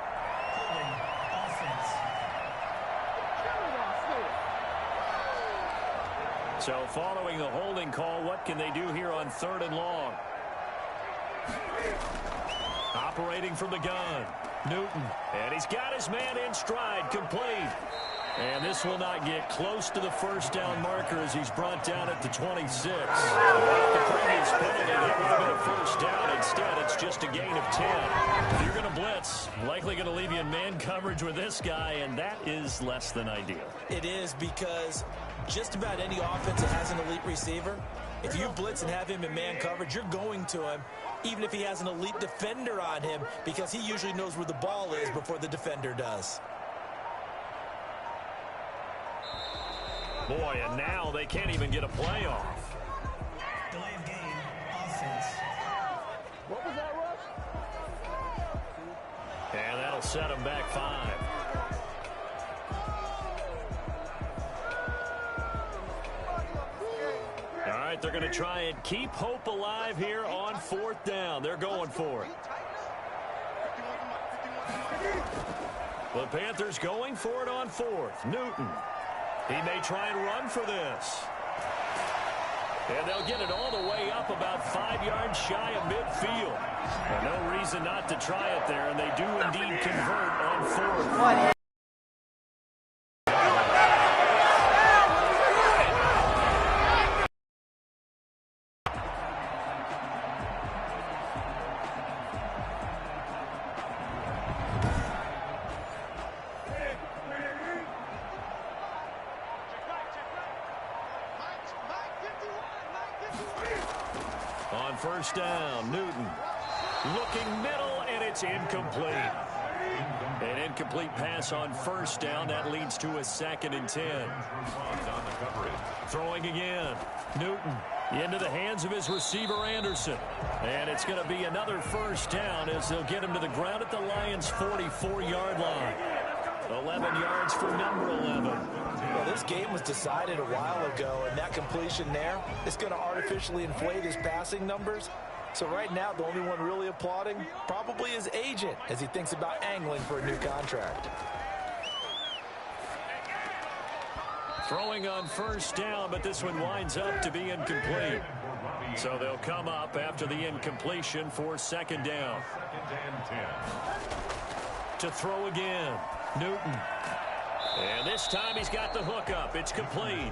So following the holding call, what can they do here on 3rd and long? Operating from the gun, Newton. And he's got his man in stride, complete. And this will not get close to the first down marker as he's brought down at the 26. The previous penalty, that would have been a first down. Instead, it's just a gain of 10. If you're going to blitz, likely going to leave you in man coverage with this guy, and that is less than ideal. It is, because just about any offense that has an elite receiver, if you blitz and have him in man coverage, you're going to him, even if he has an elite defender on him, because he usually knows where the ball is before the defender does. Boy, and now they can't even get a play off. Delay of game, offense. What was that, Russ? And that'll set him back 5. All right, they're going to try and keep hope alive here on 4th down. They're going for it. The Panthers going for it on 4th. Newton. He may try and run for this. And they'll get it all the way up about 5 yards shy of midfield. And no reason not to try it there, and they do indeed convert on 4th. On 1st down, Newton looking middle, and it's incomplete. An incomplete pass on 1st down. That leads to a 2nd and 10. Throwing again. Newton into the hands of his receiver, Anderson. And it's going to be another 1st down as they'll get him to the ground at the Lions' 44-yard line. 11 yards for number 11. Well, this game was decided a while ago, and that completion there is going to artificially inflate his passing numbers. So right now, the only one really applauding probably his agent as he thinks about angling for a new contract. Throwing on 1st down, but this one winds up to be incomplete. So they'll come up after the incompletion for 2nd down. To throw again, Newton. And this time he's got the hook up. It's complete.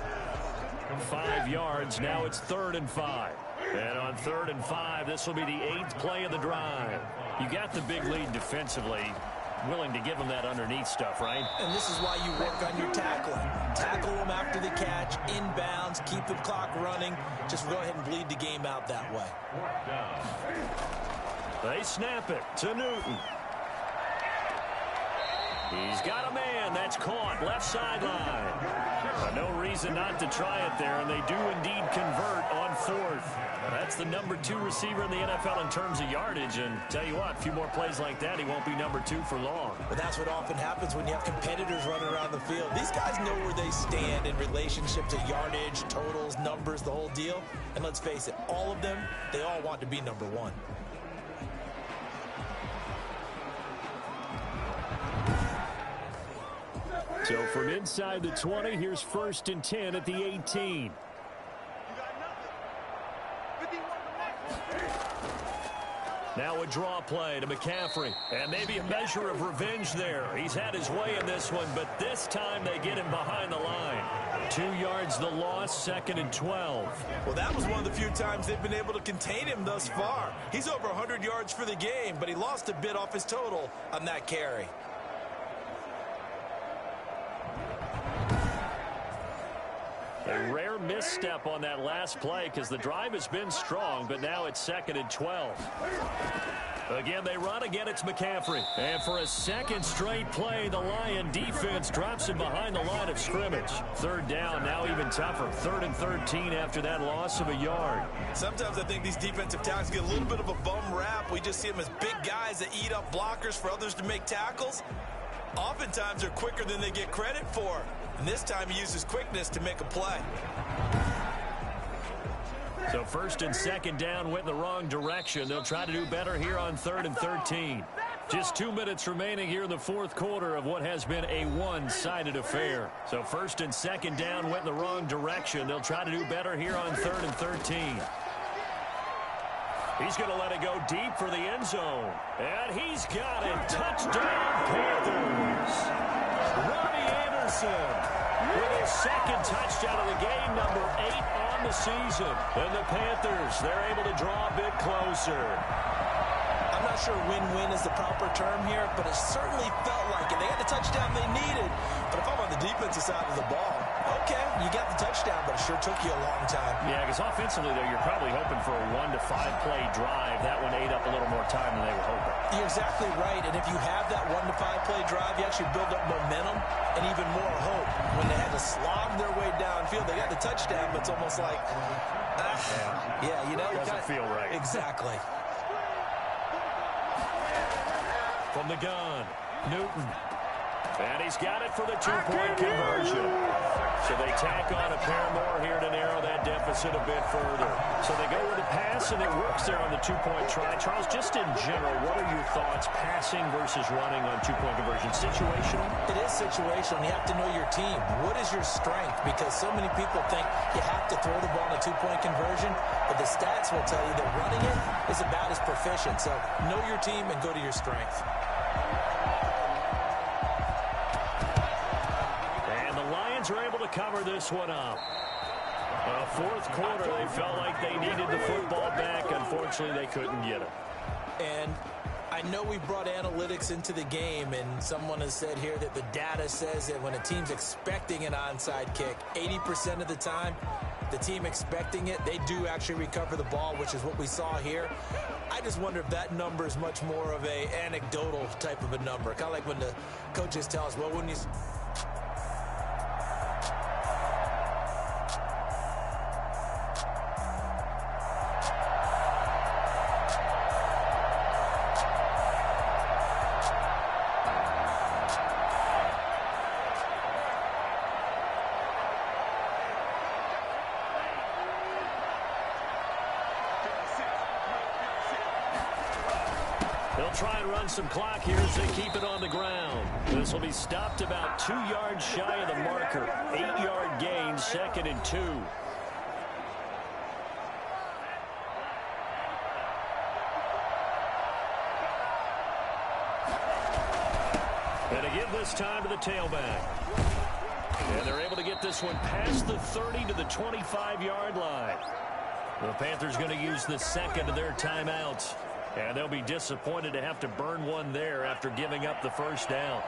5 yards. Now it's 3rd and 5. And on 3rd and 5, this will be the 8th play of the drive. You got the big lead defensively. Willing to give them that underneath stuff, right? And this is why you work on your tackling. Tackle them after the catch, inbounds, keep the clock running. Just go ahead and bleed the game out that way. They snap it to Newton. He's got a man. That's caught. Left sideline. No reason not to try it there, and they do indeed convert on 4th. That's the number 2 receiver in the NFL in terms of yardage, and tell you what, a few more plays like that, he won't be number 2 for long. But that's what often happens when you have competitors running around the field. These guys know where they stand in relationship to yardage, totals, numbers, the whole deal. And let's face it, all of them, they all want to be number 1. So from inside the 20, here's 1st and 10 at the 18. Now a draw play to McCaffrey. And maybe a measure of revenge there. He's had his way in this one, but this time they get him behind the line. 2 yards the loss, 2nd and 12. Well, that was one of the few times they've been able to contain him thus far. He's over 100 yards for the game, but he lost a bit off his total on that carry. A rare misstep on that last play because the drive has been strong, but now it's 2nd and 12. Again, they run. Again, it's McCaffrey. And for a second straight play, the Lion defense drops him behind the line of scrimmage. Third down, now even tougher. 3rd and 13 after that loss of a yard. Sometimes I think these defensive tackles get a little bit of a bum rap. We just see them as big guys that eat up blockers for others to make tackles. Oftentimes, they're quicker than they get credit for. And this time, he uses quickness to make a play. So 1st and 2nd down went in the wrong direction. They'll try to do better here on 3rd and 13. Just 2 minutes remaining here in the 4th quarter of what has been a one-sided affair. So 1st and 2nd down went in the wrong direction. They'll try to do better here on 3rd and 13. He's going to let it go deep for the end zone. And he's got it. Touchdown, Panthers. Robbie Anderson with his 2nd touchdown of the game, number 8 on the season. And the Panthers, they're able to draw a bit closer. I'm not sure win-win is the proper term here, but it certainly felt like it. They got the touchdown they needed. But if I'm on the defensive side of the ball, okay, you got the touchdown, but it sure took you a long time. Yeah, because offensively, though, you're probably hoping for a 1 to 5 play drive. That one ate up a little more time than they were hoping. You're exactly right, and if you have that 1 to 5 play drive, you actually build up momentum and even more hope. When they had to slog their way downfield, they got the touchdown, but it's almost like, yeah, you know. Doesn't feel right. Exactly. From the gun, Newton. And he's got it for the 2-point conversion. So they tack on a pair more here to narrow that deficit a bit further. So they go with the pass, and it works there on the 2-point try. Charles, just in general, what are your thoughts passing versus running on 2-point conversion? Situational? It is situational. You have to know your team. What is your strength? Because so many people think you have to throw the ball in a 2-point conversion, but the stats will tell you that running it is about as proficient. So know your team and go to your strength. Are able to cover this one up. 4th quarter, they felt like they needed the football back. Unfortunately, they couldn't get it. And I know we brought analytics into the game, and someone has said here that the data says that when a team's expecting an onside kick, 80% of the time, the team expecting it, they do actually recover the ball, which is what we saw here. I just wonder if that number is much more of a anecdotal type of a number. Kind of like when the coaches tell us, well, when you... Try and run some clock here as they keep it on the ground. This will be stopped about 2 yards shy of the marker. 8-yard gain, 2nd and 2. And again this time to the tailback. And they're able to get this one past the 30 to the 25-yard line. The Panthers going to use the 2nd of their timeouts. And they'll be disappointed to have to burn one there after giving up the 1st down.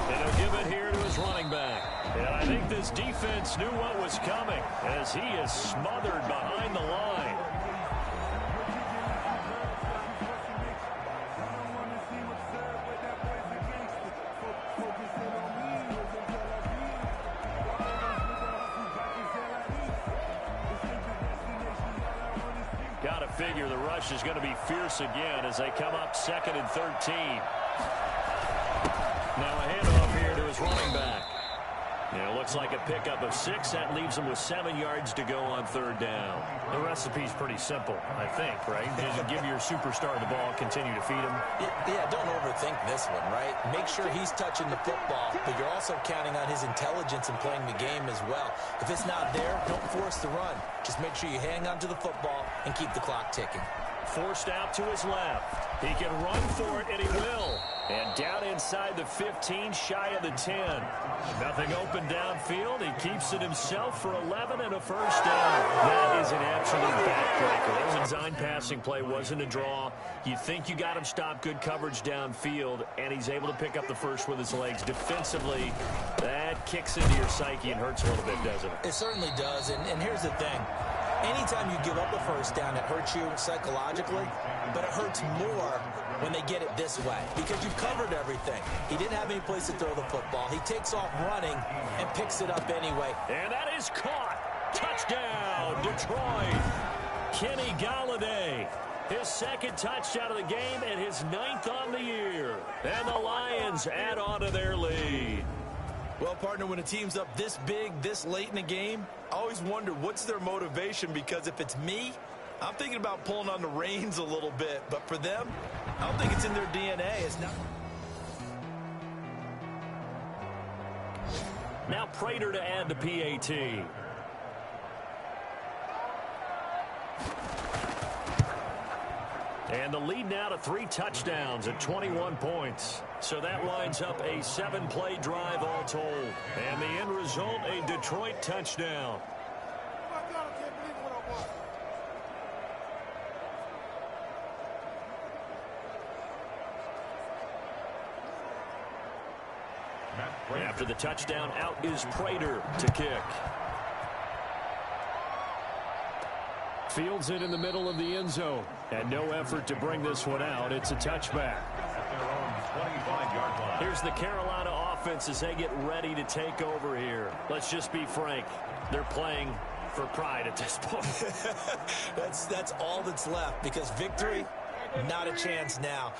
And he'll give it here to his running back. And I think this defense knew what was coming as he is smothered behind the line. Got to figure the rush is going to be fierce again as they come up 2nd and 13. Now a handoff here to his running back. Yeah, it looks like a pickup of 6. That leaves him with 7 yards to go on 3rd down. The recipe's pretty simple, I think, right? Just give your superstar the ball, continue to feed him. Yeah, don't overthink this one, right? Make sure he's touching the football, but you're also counting on his intelligence in playing the game as well. If it's not there, don't force the run. Just make sure you hang on to the football and keep the clock ticking. Forced out to his left. He can run for it, and he will. And down inside the 15, shy of the 10. Nothing open downfield. He keeps it himself for 11 and a first down. That is an absolute backbreaker. That design passing play wasn't a draw. You think you got him stopped, good coverage downfield, and he's able to pick up the first with his legs. Defensively, that kicks into your psyche and hurts a little bit, doesn't it? It certainly does, and here's the thing. Anytime you give up a first down, it hurts you psychologically, but it hurts more when they get it this way because you've covered everything. He didn't have any place to throw the football. He takes off running and picks it up anyway. And that is caught. Touchdown, Detroit. Kenny Golladay. His second touchdown of the game and his 9th on the year. And the Lions add on to their lead. Well, partner, when a team's up this big, this late in the game, I always wonder what's their motivation, because if it's me, I'm thinking about pulling on the reins a little bit. But for them, I don't think it's in their DNA. It's not. Now Prater to add the PAT. And the lead now to 3 touchdowns at 21 points. So that lines up a 7-play drive all told. And the end result, a Detroit touchdown. After the touchdown, out is Prater to kick. Fields it in the middle of the end zone. And no effort to bring this one out. It's a touchback. At their own 25-yard line. Here's the Carolina offense as they get ready to take over here. Let's just be frank. They're playing for pride at this point. That's all that's left, because victory, not a chance now.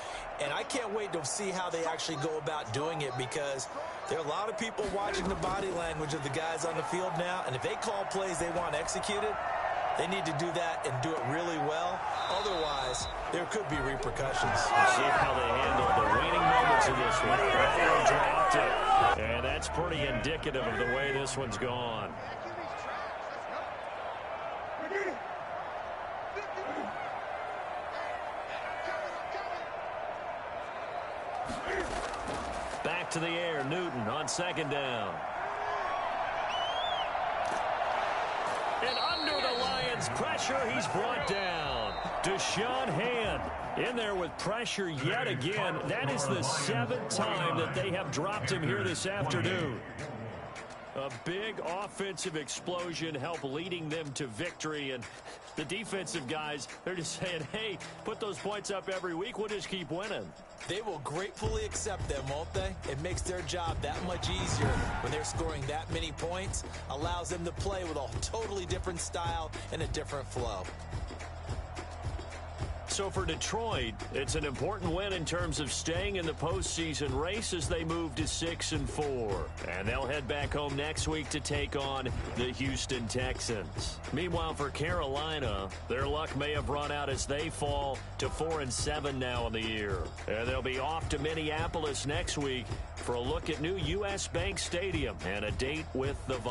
And I can't wait to see how they actually go about doing it, because there are a lot of people watching the body language of the guys on the field now, and if they call plays they want executed, they need to do that and do it really well. Otherwise, there could be repercussions. We'll see how they handle the waning moments of this one. They dropped it. And that's pretty indicative of the way this one's gone. Back to the air, Newton on second down. And under the Lions' pressure, he's brought down. Deshaun Hand in there with pressure yet again. That is the 7th time that they have dropped him here this afternoon. A big offensive explosion helped leading them to victory. And the defensive guys, they're just saying, hey, put those points up every week. We'll just keep winning. They will gratefully accept them, won't they? It makes their job that much easier when they're scoring that many points. Allows them to play with a totally different style and a different flow. So for Detroit, it's an important win in terms of staying in the postseason race as they move to 6-4. And they'll head back home next week to take on the Houston Texans. Meanwhile, for Carolina, their luck may have run out as they fall to 4-7 now in the year. And they'll be off to Minneapolis next week for a look at new U.S. Bank Stadium and a date with the